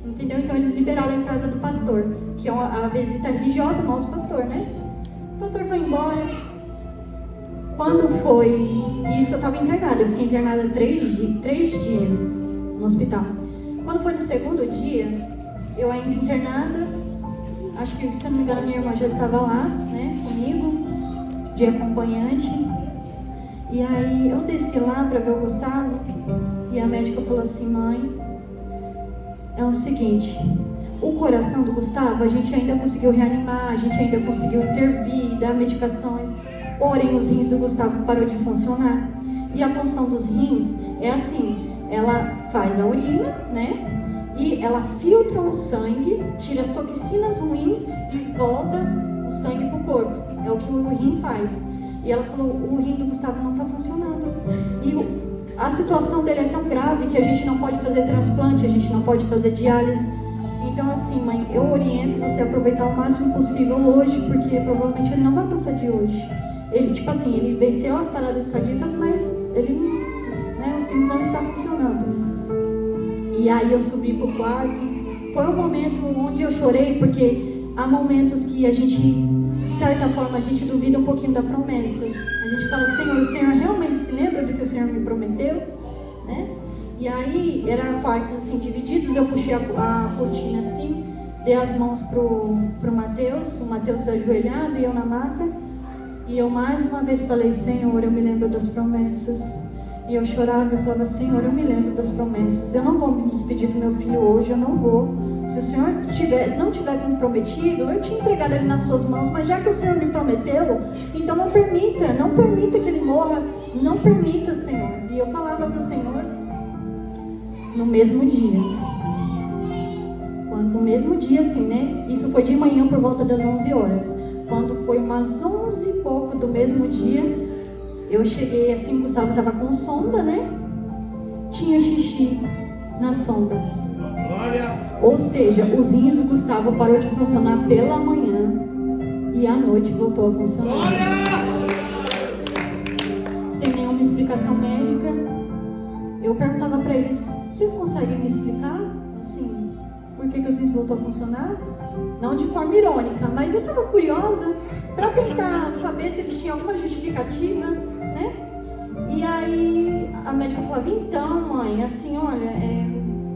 Entendeu? Então, eles liberaram a entrada do pastor, que é a visita religiosa, nosso pastor, né? O pastor foi embora. Quando foi isso, eu estava internada. Eu fiquei internada 3 dias no hospital. Quando foi no segundo dia, eu ainda internada, acho que, se não me engano, minha irmã já estava lá, né, comigo, de acompanhante. E aí eu desci lá para ver o Gustavo e a médica falou assim, mãe, é o seguinte, o coração do Gustavo a gente ainda conseguiu reanimar, a gente ainda conseguiu intervir, dar medicações, porém os rins do Gustavo parou de funcionar. E a função dos rins é assim, ela faz a urina, né, e ela filtra o sangue, tira as toxinas ruins e volta o sangue para o corpo. É o que o rim faz. E ela falou, o rim do Gustavo não está funcionando. E a situação dele é tão grave que a gente não pode fazer transplante, a gente não pode fazer diálise. Então assim, mãe, eu oriento você a aproveitar o máximo possível hoje, porque provavelmente ele não vai passar de hoje. Ele, tipo assim, ele venceu as paradas cardíacas, mas ele, né, o rins não está funcionando. E aí eu subi pro quarto. Foi um momento onde eu chorei, porque há momentos que a gente certa forma, a gente duvida um pouquinho da promessa. A gente fala, Senhor, o Senhor realmente se lembra do que o Senhor me prometeu? Né? E aí, eram quartos assim divididos, eu puxei a cortina assim, dei as mãos pro Mateus, o Mateus ajoelhado e eu na maca. E eu mais uma vez falei, Senhor, eu me lembro das promessas. E eu chorava e eu falava, Senhor, eu me lembro das promessas. Eu não vou me despedir do meu filho hoje, eu não vou. Se o Senhor não tivesse me prometido, eu tinha entregado ele nas suas mãos. Mas já que o Senhor me prometeu, então não permita que ele morra. Não permita, Senhor. E eu falava para o Senhor no mesmo dia. No mesmo dia, assim, né? Isso foi de manhã por volta das 11 horas. Quando foi umas 11 e pouco do mesmo dia, eu cheguei assim, o Gustavo estava com sonda, né? Tinha xixi na sonda. Glória. Ou seja, os rins do Gustavo parou de funcionar pela manhã e à noite voltou a funcionar. Glória. Sem nenhuma explicação médica. Eu perguntava para eles, vocês conseguem me explicar? Assim, por que os rins voltou a funcionar? Não de forma irônica, mas eu estava curiosa para tentar saber se eles tinham alguma justificativa, né? E aí a médica falava, então mãe, assim, olha,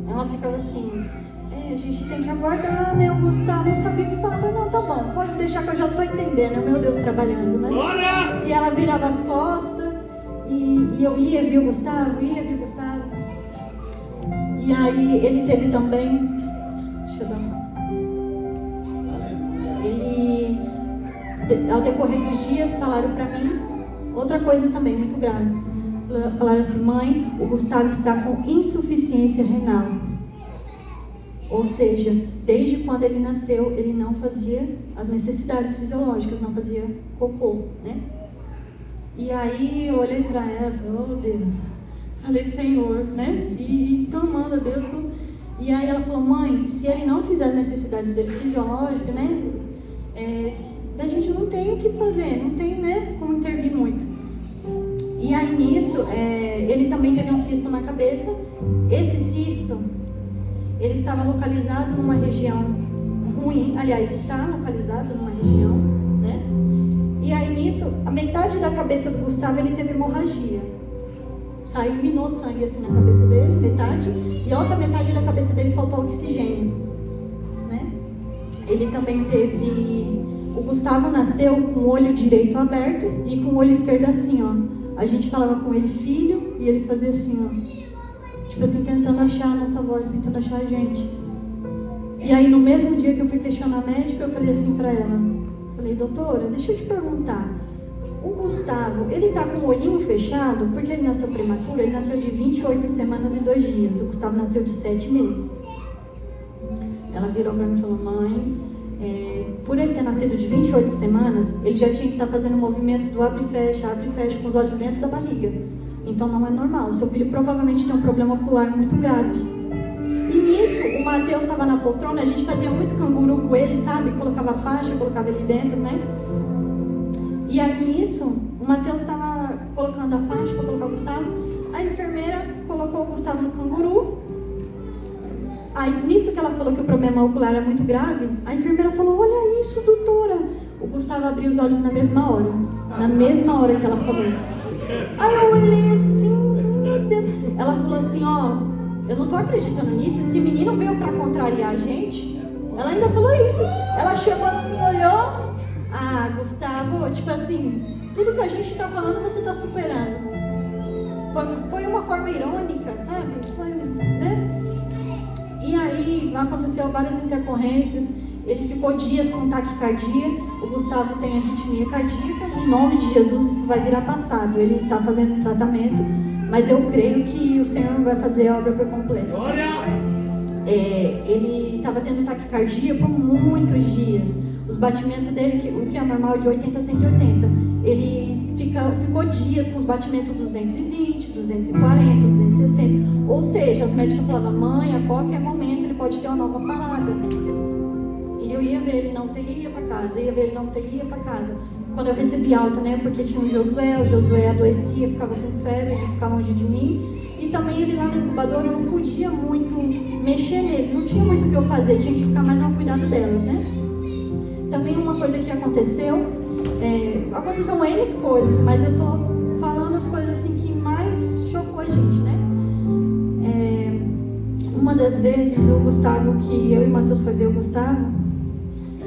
ela ficava assim, a gente tem que aguardar, né? O Gustavo não sabia o que falar. Eu falei, não, tá bom, pode deixar que eu já estou entendendo, é meu Deus trabalhando, né? Glória! E ela virava as costas e eu ia ver o Gustavo, E aí ele teve também, deixa eu dar uma... Ao decorrer dos dias, falaram para mim outra coisa também muito grave. Falaram assim, mãe, o Gustavo está com insuficiência renal. Ou seja, desde quando ele nasceu, ele não fazia as necessidades fisiológicas, não fazia cocô, né? E aí eu olhei para ela e falei, oh Deus, falei, Senhor, né? E clamando a Deus tudo. E aí ela falou, mãe, se ele não fizer as necessidades dele fisiológicas, né? A gente não tem o que fazer, não tem, né, como intervir muito. E aí nisso, ele também teve um cisto na cabeça. Esse cisto, ele estava localizado numa região ruim, aliás, está localizado numa região, né? E aí nisso, a metade da cabeça do Gustavo, ele teve hemorragia. Minou sangue assim na cabeça dele, metade, e a outra metade da cabeça dele faltou oxigênio, né? Ele também teve... O Gustavo nasceu com o olho direito aberto e com o olho esquerdo assim, ó. A gente falava com ele, filho, e ele fazia assim, ó. Tipo assim, tentando achar a nossa voz, tentando achar a gente. E aí, no mesmo dia que eu fui questionar a médica, eu falei assim pra ela. Falei, doutora, deixa eu te perguntar. O Gustavo, ele tá com o olhinho fechado porque ele nasceu prematuro? Ele nasceu de 28 semanas e 2 dias. O Gustavo nasceu de 7 meses. Ela virou pra mim e falou, mãe... por ele ter nascido de 28 semanas, ele já tinha que estar fazendo o movimento do abre e fecha com os olhos dentro da barriga. Então não é normal. O seu filho provavelmente tem um problema ocular muito grave. E nisso, o Mateus estava na poltrona, a gente fazia muito canguru com ele, sabe? Colocava faixa, colocava ele dentro, né? E aí nisso, o Mateus estava colocando a faixa para colocar o Gustavo. A enfermeira colocou o Gustavo no canguru. Aí, nisso que ela falou que o problema ocular é muito grave, a enfermeira falou, olha isso, doutora. O Gustavo abriu os olhos na mesma hora. Na mesma hora que ela falou. Aí eu olhei assim, meu Deus. Ela falou assim, ó, eu não tô acreditando nisso. Esse menino veio pra contrariar a gente. Ela ainda falou isso. Ela chegou assim, olhou. Ah, Gustavo, tipo assim, tudo que a gente tá falando você tá superando. Foi uma forma irônica, sabe? Foi, né? E aí aconteceu várias intercorrências. Ele ficou dias com taquicardia. O Gustavo tem arritmia cardíaca. Em nome de Jesus isso vai virar passado. Ele está fazendo tratamento, mas eu creio que o Senhor vai fazer a obra por completo. Ele estava tendo taquicardia por muitos dias. Os batimentos dele, o que é normal, de 80 a 180. Ele ficou dias com os batimentos 220, 240, 260. Ou seja, as médicas falavam, mãe, a qualquer momento ele pode ter uma nova parada. E eu ia ver ele na UTI, ia para casa, ia ver ele na UTI, ia para casa. Quando eu recebi alta, né, porque tinha o Josué adoecia, ficava com febre, ele ficava longe de mim. E também ele lá no incubador, eu não podia muito mexer nele, não tinha muito o que eu fazer, tinha que ficar mais ao cuidado delas, né? também uma coisa que aconteceu, aconteceram N coisas, mas eu tô falando as coisas assim que mais chocou a gente, né? Uma das vezes o Gustavo, que eu e o Matheus foi ver o Gustavo,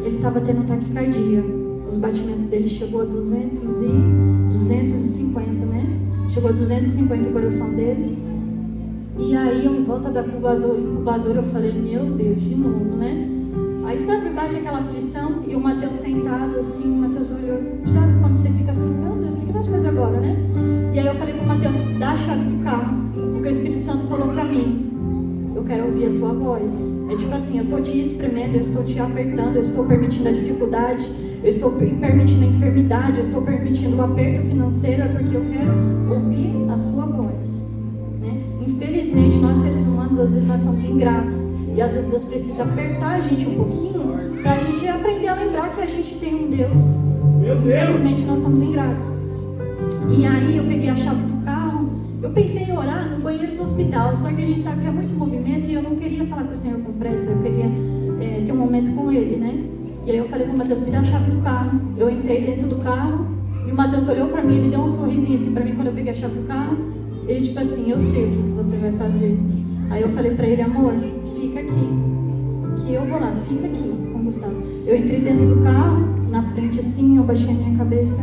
ele estava tendo taquicardia. Os batimentos dele chegou a 250, né? Chegou a 250 o coração dele. E aí eu em volta da incubadora eu falei, meu Deus, de novo, né? Aí sabe, bate aquela aflição e o Matheus sentado assim, o Matheus olhou, sabe quando você fica assim, meu Deus, o que nós fazemos agora, né? E aí eu falei pro Matheus, dá a chave do carro, porque o Espírito Santo falou pra mim, eu quero ouvir a sua voz. É tipo assim, eu estou te espremendo, eu estou te apertando, eu estou permitindo a dificuldade, eu estou permitindo a enfermidade, eu estou permitindo o aperto financeiro, porque eu quero ouvir a sua voz, né? Infelizmente, nós seres humanos, às vezes nós somos ingratos, e às vezes Deus precisa apertar a gente um pouquinho, para a gente aprender a lembrar que a gente tem um Deus. Infelizmente, nós somos ingratos. E aí eu peguei a chave do carro, eu pensei em orar no banheiro do hospital, só que a gente sabe que é muito movimento e eu não queria falar com o Senhor com pressa, eu queria ter um momento com Ele, né? E aí eu falei com o Matheus, me dá a chave do carro. Eu entrei dentro do carro e o Matheus olhou pra mim, ele deu um sorrisinho assim pra mim quando eu peguei a chave do carro. Ele tipo assim, eu sei o que você vai fazer. Aí eu falei pra ele, amor, fica aqui, que eu vou lá, fica aqui com o Gustavo. Eu entrei dentro do carro, na frente assim, eu baixei a minha cabeça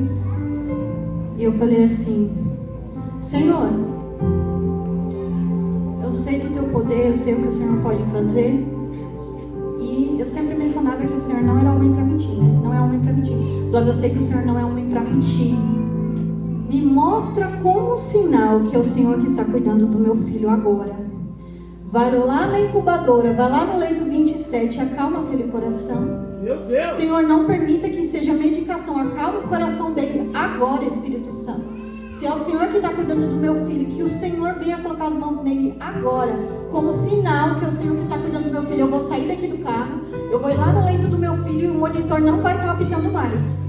e eu falei assim, Senhor, eu sei do teu poder, eu sei o que o Senhor pode fazer. E eu sempre mencionava que o Senhor não era homem para mentir, né? Não é homem para mentir. Logo, eu sei que o Senhor não é homem para mentir. Me mostra como sinal que é o Senhor que está cuidando do meu filho agora. Vai lá na incubadora, vai lá no leito 27, acalma aquele coração. Meu Deus! Senhor, não permita que seja medicação, acalma o coração dele agora, Espírito Santo. Se é o Senhor que está cuidando do meu filho, que o Senhor venha colocar as mãos nele agora, como sinal que é o Senhor que está cuidando do meu filho. Eu vou sair daqui do carro, eu vou ir lá no leito do meu filho e o monitor não vai estar apitando mais.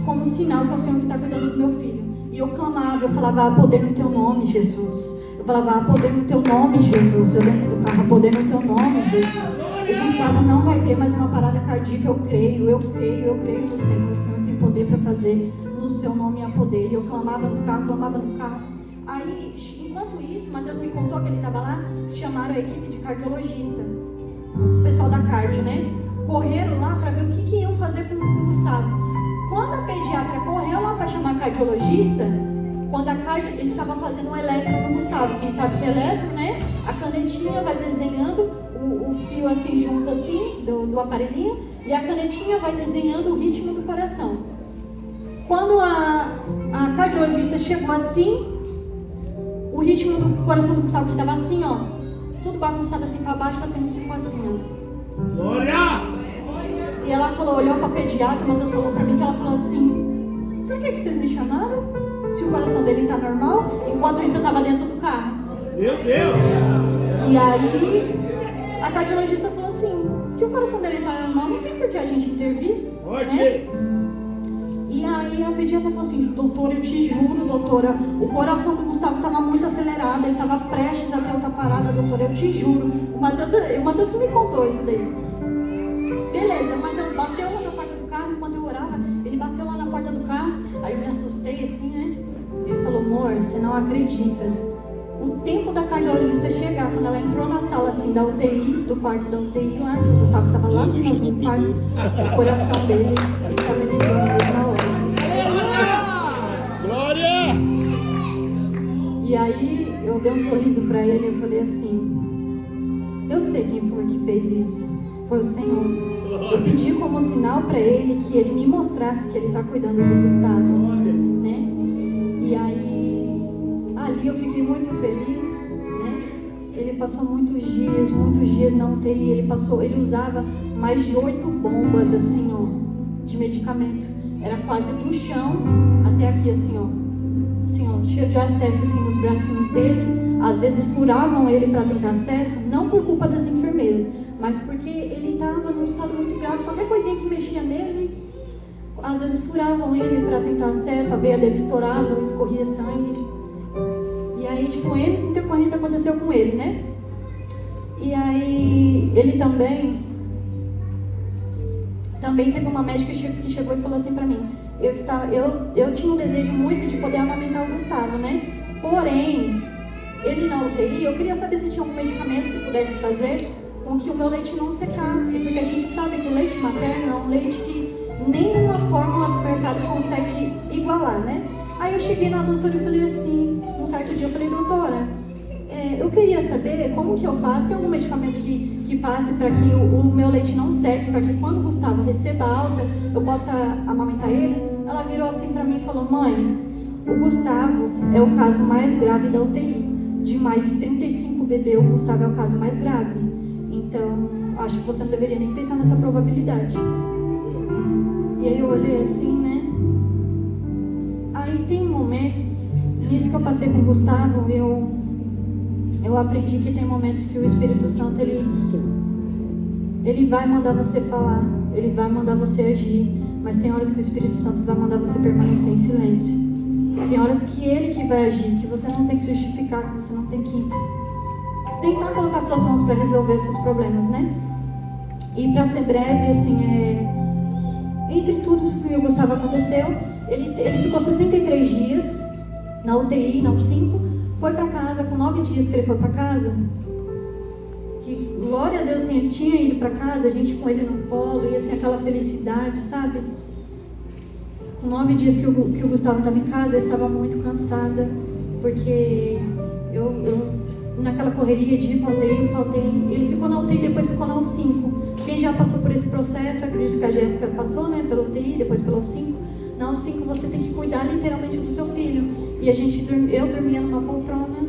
Como sinal que é o Senhor que está cuidando do meu filho. E eu clamava, eu falava, há poder no teu nome, Jesus. Eu falava, há poder no teu nome, Jesus. Eu dentro do carro, há poder no teu nome, Jesus. O Gustavo não vai ter mais uma parada cardíaca, eu creio no Senhor. O Senhor tem poder para fazer. No seu nome há poder. E eu clamava no carro. Aí, enquanto isso, Matheus me contou que ele estava lá, chamaram a equipe de cardiologista, o pessoal da cardio, né? Correram lá para ver o que iam fazer com o Gustavo. Quando a pediatra correu lá para chamar a cardiologista, eles estavam fazendo um eletro no Gustavo. Quem sabe que é eletro, né? A canetinha vai desenhando o fio assim junto assim do aparelhinho, e a canetinha vai desenhando o ritmo do coração. Quando a cardiologista chegou assim, o ritmo do coração do Gustavo, que estava assim, ó, tudo bagunçado assim para baixo, para cima, ficou assim, ó. Glória! E ela falou, olhou para a pediatra, o Matheus falou para mim que ela falou assim, por que vocês me chamaram? Se o coração dele está normal? Enquanto isso eu estava dentro do carro. Meu Deus! E aí a cardiologista falou assim, se o coração dele está normal, não tem por que a gente intervir, né? E aí a pediatra falou assim, doutora, eu te juro, doutora, o coração do Gustavo estava muito acelerado, ele estava prestes a ter outra parada, doutora, eu te juro. O Matheus que me contou isso daí. Beleza, o Matheus bateu lá na porta do carro, enquanto eu orava, ele bateu lá na porta do carro, aí eu me assustei assim, né? Ele falou, amor, você não acredita. O tempo da cardiologista chegar, quando ela entrou na sala assim da UTI, do quarto da UTI lá, que o Gustavo estava lá no finalzinho do quarto, o coração dele estabilizou na mesma hora. Glória! E aí eu dei um sorriso para ele e falei assim, eu sei quem foi que fez isso, foi o Senhor. Eu pedi como sinal para ele que ele me mostrasse que ele está cuidando do Gustavo, né? E aí, ali eu fiquei muito feliz, né? Ele passou muitos dias na UTI, ele usava mais de 8 bombas, assim, ó, de medicamento. Era quase do chão até aqui, assim, ó, cheio de acesso, assim, nos bracinhos dele. Às vezes furavam ele para tentar acesso, não por culpa das enfermeiras, mas porque ele estava num estado muito grave. Qualquer coisinha que mexia nele, às vezes furavam ele para tentar acesso, a veia dele estourava, escorria sangue. E aí, tipo, N intercorrência aconteceu com ele, né? E aí, ele também, Também teve uma médica que chegou e falou assim pra mim, eu tinha um desejo muito de poder amamentar o Gustavo, né? Porém, ele na UTI, eu queria saber se tinha algum medicamento que pudesse fazer com que o meu leite não secasse, porque a gente sabe que o leite materno é um leite que nenhuma fórmula do mercado consegue igualar, né? Aí eu cheguei na doutora e falei assim, um certo dia eu falei, doutora, eu queria saber como que eu faço, tem algum medicamento que passe para que o meu leite não seque, para que quando o Gustavo receba alta, eu possa amamentar ele? Ela virou assim para mim e falou, mãe, o Gustavo é o caso mais grave da UTI. De mais de 35 bebês, o Gustavo é o caso mais grave. Então, acho que você não deveria nem pensar nessa probabilidade. E aí eu olhei assim, né? Aí tem momentos, nisso que eu passei com o Gustavo, eu aprendi que tem momentos que o Espírito Santo, ele vai mandar você falar, ele vai mandar você agir, mas tem horas que o Espírito Santo vai mandar você permanecer em silêncio. Tem horas que ele que vai agir, que você não tem que se justificar, que você não tem que tentar colocar suas mãos para resolver seus problemas, né? E para ser breve, assim, entre tudo isso que o Gustavo aconteceu, ele ficou 63 dias na UTI, não 5, foi para casa, com 9 dias que ele foi para casa, que glória a Deus, assim, ele tinha ido para casa, a gente com ele no colo, e assim, aquela felicidade, sabe? Com 9 dias que o Gustavo estava em casa, eu estava muito cansada, porque eu naquela correria de ir para UTI, ele ficou na UTI, depois ficou na U5. Quem já passou por esse processo, acredito que a Jéssica passou, né, pela UTI, depois pela U5. Na U5 você tem que cuidar literalmente do seu filho. E eu dormia numa poltrona,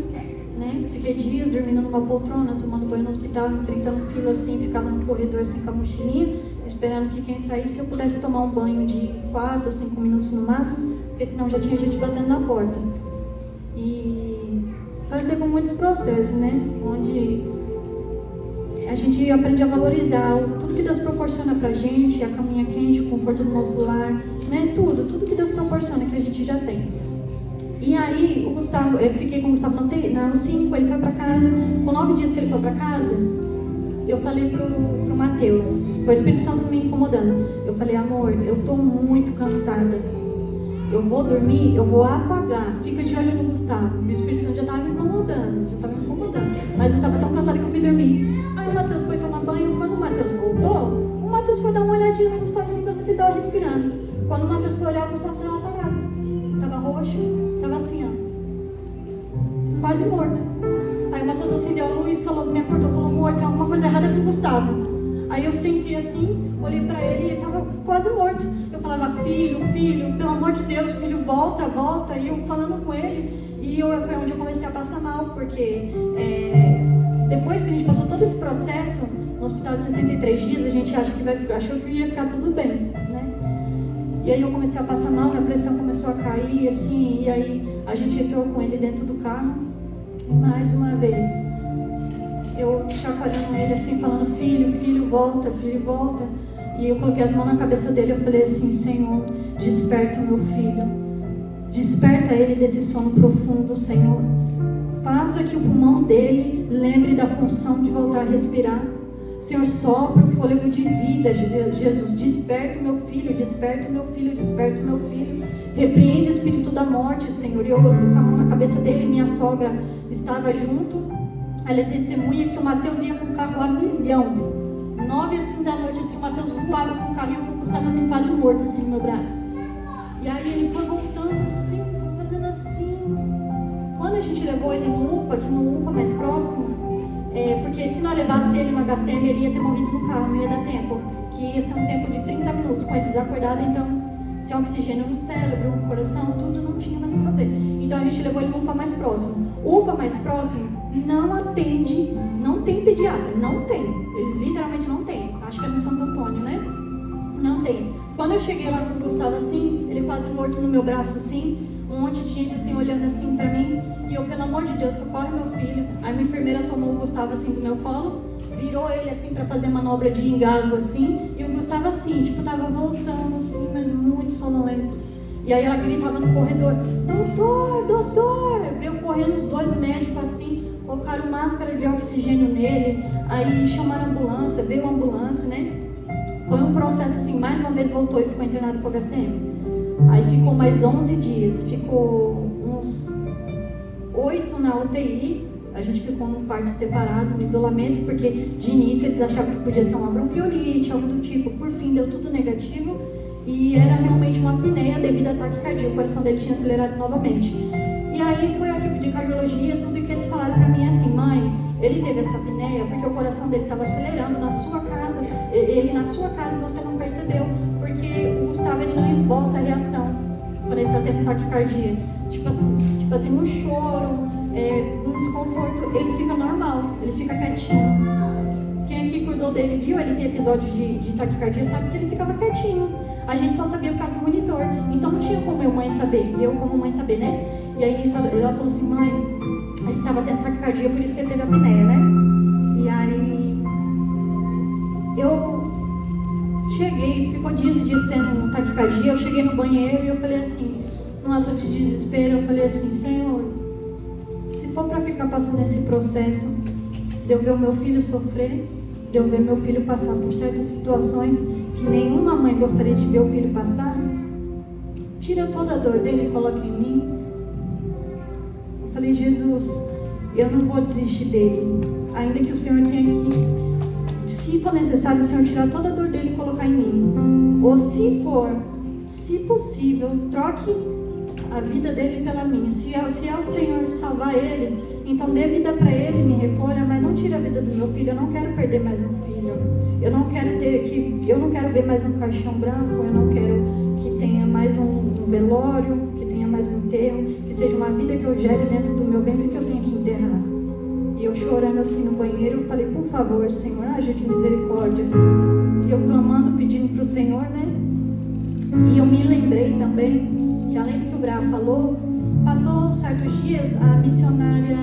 né, fiquei dias dormindo numa poltrona, tomando banho no hospital, enfrentando fila assim, ficava no corredor assim com a mochilinha, esperando que quem saísse eu pudesse tomar um banho de 4 ou 5 minutos no máximo, porque senão já tinha gente batendo na porta. E passei por muitos processos, né, onde a gente aprende a valorizar tudo que Deus proporciona pra gente, a caminha quente, o conforto do nosso lar, né, tudo que Deus proporciona que a gente já tem. E aí, o Gustavo, eu fiquei com o Gustavo na U5, ele foi pra casa, com 9 dias que ele foi pra casa, eu falei pro Matheus, com o Espírito Santo me incomodando, eu falei, amor, eu tô muito cansada, eu vou dormir, eu vou apagar, fica de olho no Gustavo. O Espírito Santo já tava me incomodando, mas eu tava tão cansada que eu fui dormir. Aí o Matheus foi tomar banho, quando o Matheus voltou, o Matheus foi dar uma olhadinha no Gustavo assim pra ver se ele tava respirando. Quando o Matheus foi olhar, o Gustavo tava parado, tava roxo, tava assim, ó, quase morto. Aí o Matheus acendeu a luz, me acordou, falou, amor, tem alguma coisa errada com o Gustavo. Aí eu sentei assim, olhei pra ele e ele tava quase morto. Eu falava, filho, pelo amor de Deus, filho, volta. E eu falando com ele, e foi onde eu comecei a passar mal, porque depois que a gente passou todo esse processo, no hospital de 63 dias, a gente achou que ia ficar tudo bem, né? E aí eu comecei a passar mal, minha pressão começou a cair, assim, e aí a gente entrou com ele dentro do carro, e mais uma vez, eu chacoalhando ele assim, falando, filho, volta. E eu coloquei as mãos na cabeça dele, eu falei assim, Senhor, desperta o meu filho. Desperta ele desse sono profundo, Senhor. Faça que o pulmão dele lembre da função de voltar a respirar. Senhor, sopra o fôlego de vida, Jesus, desperta o meu filho. Repreende o espírito da morte, Senhor. E eu com a mão na cabeça dele, minha sogra estava junto. Ela é testemunha que o Matheus ia com o carro a milhão. 9 assim da noite, assim, o Matheus voava com o carro e o Gustavo assim, quase morto, assim, no meu braço. E aí ele foi voltando assim, fazendo assim. Quando a gente levou ele no UPA, que no UPA mais próximo, porque se não levasse ele no HCM, ele ia ter morrido no carro, não ia dar tempo. Que ia ser um tempo de 30 minutos com ele desacordado, então, sem oxigênio no cérebro, no coração, tudo, não tinha mais o que fazer. Então a gente levou ele no UPA mais próximo. O UPA mais próximo não atende, não tem pediatra, não tem. Eles literalmente não tem. Acho que é no Santo Antônio, né? Não tem. Quando eu cheguei lá com o Gustavo assim, ele quase morto no meu braço assim, um monte de gente assim olhando assim pra mim, e eu, pelo amor de Deus, socorre meu filho. Aí minha enfermeira tomou o Gustavo assim do meu colo, virou ele assim pra fazer manobra de engasgo assim, e o Gustavo assim, tipo, tava voltando assim, mas muito sonolento. E aí ela gritava no corredor, doutor, veio correndo os 2 médicos assim, colocaram máscara de oxigênio nele, aí chamaram a ambulância, veio a ambulância, né? Foi um processo assim, mais uma vez voltou e ficou internado com HCM. Aí ficou mais 11 dias, ficou uns 8 na UTI. A gente ficou num quarto separado, no isolamento, porque de início eles achavam que podia ser uma bronquiolite, algo do tipo. Por fim, deu tudo negativo e era realmente uma apneia devido a ataque cardíaco. O coração dele tinha acelerado novamente. E aí foi a equipe de cardiologia, tudo que eles falaram pra mim assim: mãe, ele teve essa apneia porque o coração dele estava acelerando na sua casa. Ele na sua casa você não percebeu, porque o Gustavo ele não esboça a reação quando ele está tendo taquicardia. Tipo assim, um choro, um desconforto, ele fica normal, ele fica quietinho. Quem aqui cuidou dele, viu ele ter episódio de taquicardia, sabe que ele ficava quietinho. A gente só sabia por causa do monitor, então não tinha como eu como mãe saber, né? E aí nisso ela falou assim: mãe, ele estava tendo taquicardia, por isso que ele teve apneia, né? E aí eu cheguei, ficou dias e dias tendo taquicardia. Eu cheguei no banheiro e eu falei assim, num ato de desespero, eu falei assim: Senhor, se for para ficar passando esse processo de eu ver o meu filho sofrer, de eu ver meu filho passar por certas situações que nenhuma mãe gostaria de ver o filho passar, tira toda a dor dele e coloca em mim. Eu falei: Jesus, eu não vou desistir dele, ainda que o Senhor tenha que, se for necessário, o Senhor tirar toda a dor dele e colocar em mim, ou se possível, troque a vida dele pela minha. Se é o Senhor salvar ele, então dê vida para ele, me recolha, mas não tire a vida do meu filho. Eu não quero perder mais um filho. Eu não quero ver mais um caixão branco. Eu não quero que tenha mais um velório, que tenha mais um enterro, que seja uma vida que eu gere dentro do meu ventre que eu tenho que enterrar. E eu chorando assim no banheiro, eu falei: por favor, Senhor, haja de misericórdia. E eu clamando, pedindo para o Senhor, né? E eu me lembrei também que, além do que o Bra falou, passou certos dias a missionária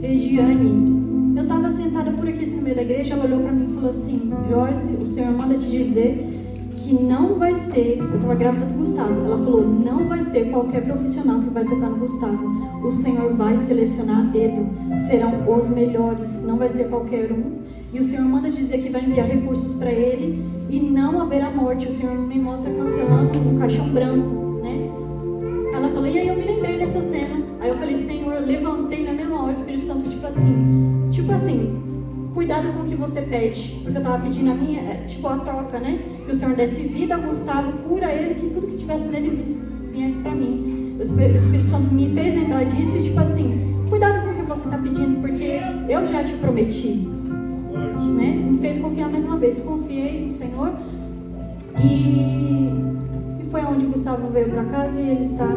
Regiane. Eu estava sentada por aqui assim, no meio da igreja. Ela olhou para mim e falou assim: Joyce, o Senhor manda te dizer que não vai ser, eu estava grávida do Gustavo, ela falou: não vai ser qualquer profissional que vai tocar no Gustavo, o Senhor vai selecionar a dedo, serão os melhores, não vai ser qualquer um, e o Senhor manda dizer que vai enviar recursos para ele e não haverá morte. O Senhor me mostra cancelando um caixão branco, né? Ela falou, e aí eu me lembrei dessa cena, aí eu falei: Senhor, eu levantei na mesma hora, o Espírito Santo tipo assim, cuidado com o que você pede, porque eu estava pedindo a minha, a troca, né? Que o Senhor desse vida ao Gustavo, cura ele, que tudo que tivesse nele viesse para mim. O Espírito Santo me fez lembrar disso e cuidado com o que você está pedindo, porque eu já te prometi, né? Me fez confiar mais uma vez, confiei no Senhor e foi onde o Gustavo veio para casa e ele está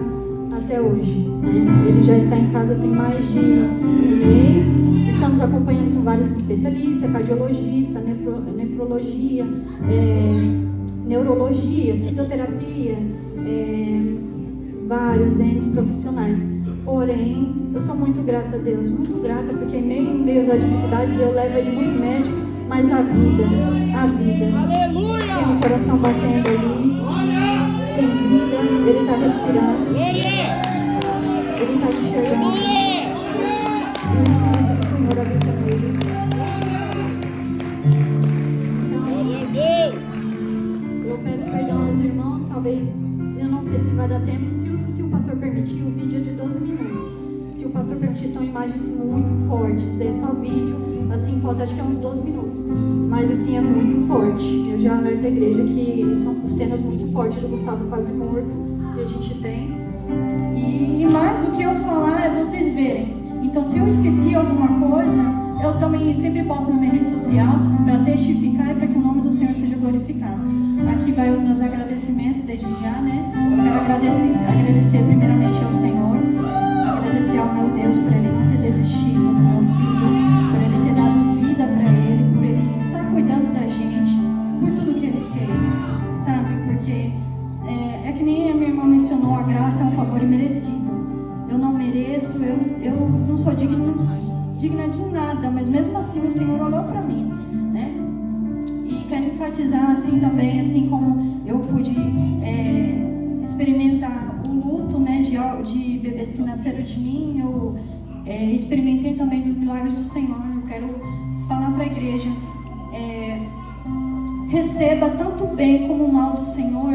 até hoje, né? Ele já está em casa tem mais de um mês. Estamos acompanhando com vários especialistas, cardiologista, nefrologia, neurologia, fisioterapia, vários N's profissionais. Porém, eu sou muito grata a Deus, muito grata, porque em meio às dificuldades eu levo ele muito médico, mas a vida, Aleluia! tem um coração batendo ali, tem vida, ele está respirando, ele está enxergando. O Espírito do Senhor habita nele. Então, eu peço perdão aos irmãos. Talvez, eu não sei se vai dar tempo. Se o pastor permitir, o vídeo é de 12 minutos. Se o pastor permitir, são imagens muito fortes. É só vídeo, assim, falta acho que é uns 12 minutos. Mas, assim, é muito forte. Eu já alerto a igreja que são cenas muito fortes do Gustavo quase morto que a gente tem. E mais do que eu falar, é vocês verem. Então, se eu esqueci alguma coisa, eu também sempre posto na minha rede social para testificar e para que o nome do Senhor seja glorificado. Aqui vai os meus agradecimentos desde já, né? Eu quero agradecer primeiramente ao Senhor, agradecer ao meu Deus por Ele não ter desistido do meu filho, por Ele ter dado vida para Ele, por Ele estar cuidando da gente, por tudo que Ele fez, sabe? Porque é que nem a minha irmã mencionou, a graça é um favor imerecido. Eu não mereço, eu não sou digna de nada, mas mesmo assim o Senhor olhou para mim, né? E quero enfatizar assim também, assim como eu pude experimentar o luto, né, de bebês que nasceram de mim, eu experimentei também dos milagres do Senhor. Eu quero falar para a igreja, receba tanto o bem como o mal do Senhor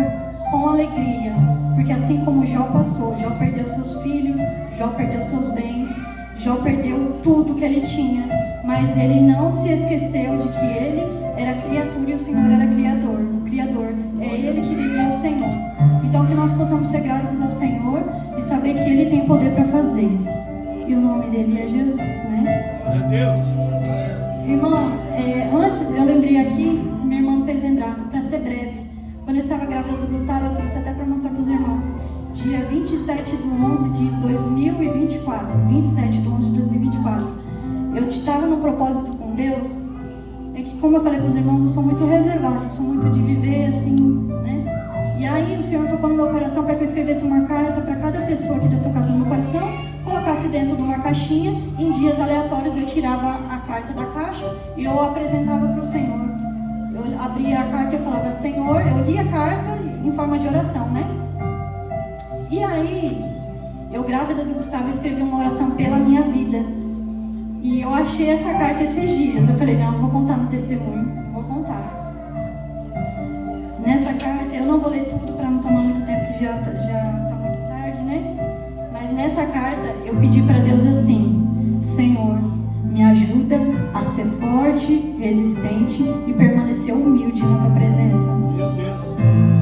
com alegria, porque assim como Jó passou, Jó perdeu seus filhos, Jó perdeu seus bens, Jó perdeu tudo que ele tinha, mas ele não se esqueceu de que ele era criatura e o Senhor era criador. O Criador é Ele que devia ao Senhor. Então que nós possamos ser gratos ao Senhor e saber que Ele tem poder para fazer. E o nome dele é Jesus, né? Glória a Deus. Irmãos, antes eu lembrei aqui, minha irmã me fez lembrar, para ser breve. Quando eu estava grávida do Gustavo, eu trouxe até para mostrar para os irmãos. Dia 27 de 11 de 2024. 27 de 11 de 2024. Eu estava num propósito com Deus. É que, como eu falei para os irmãos, eu sou muito reservada, eu sou muito de viver assim, né? E aí o Senhor tocou no meu coração para que eu escrevesse uma carta para cada pessoa que Deus tocasse no meu coração, colocasse dentro de uma caixinha, e em dias aleatórios eu tirava a carta da caixa e eu apresentava para o Senhor. Eu abria a carta e eu falava, Senhor, eu lia a carta em forma de oração, né? E aí, eu grávida do Gustavo, escrevi uma oração pela minha vida. E eu achei essa carta esses dias. Eu falei, não, eu vou contar no testemunho. Vou contar. Nessa carta, eu não vou ler tudo para não tomar muito tempo, que já tá muito tarde, né? Mas nessa carta, eu pedi para Deus assim, Senhor, me ajuda a ser forte, resistente e permanecer humilde na Tua presença. Meu Deus.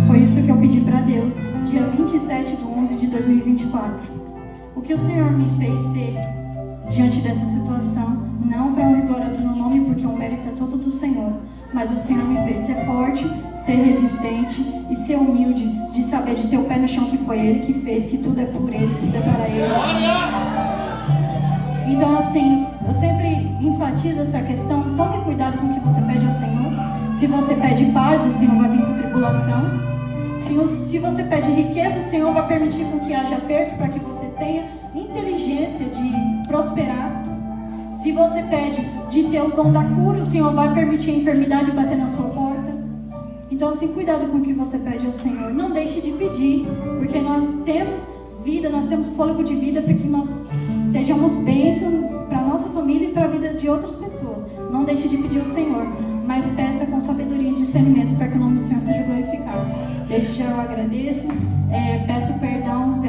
Foi isso que eu pedi para Deus, dia 27 de 11 de 2024. O que o Senhor me fez ser diante dessa situação, não para honra e glória do meu nome, porque o mérito é todo do Senhor, mas o Senhor me fez ser forte, ser resistente e ser humilde, de saber de ter o pé no chão que foi Ele que fez, que tudo é por Ele, tudo é para Ele. Então assim, eu sempre enfatizo essa questão, tome cuidado com o que você pede ao Senhor. Se você pede paz, o Senhor vai vir com tribulação. Se você pede riqueza, o Senhor vai permitir com que haja aperto para que você tenha inteligência de prosperar. Se você pede de ter o dom da cura, o Senhor vai permitir a enfermidade bater na sua porta. Então assim, cuidado com o que você pede ao Senhor. Não deixe de pedir, porque nós temos vida, nós temos fôlego de vida para que nós sejamos bênção para a nossa família e para a vida de outras pessoas. Não deixe de pedir ao Senhor, mas peça com sabedoria e discernimento para que o nome do Senhor seja glorificado. Desde já eu agradeço, peço perdão pela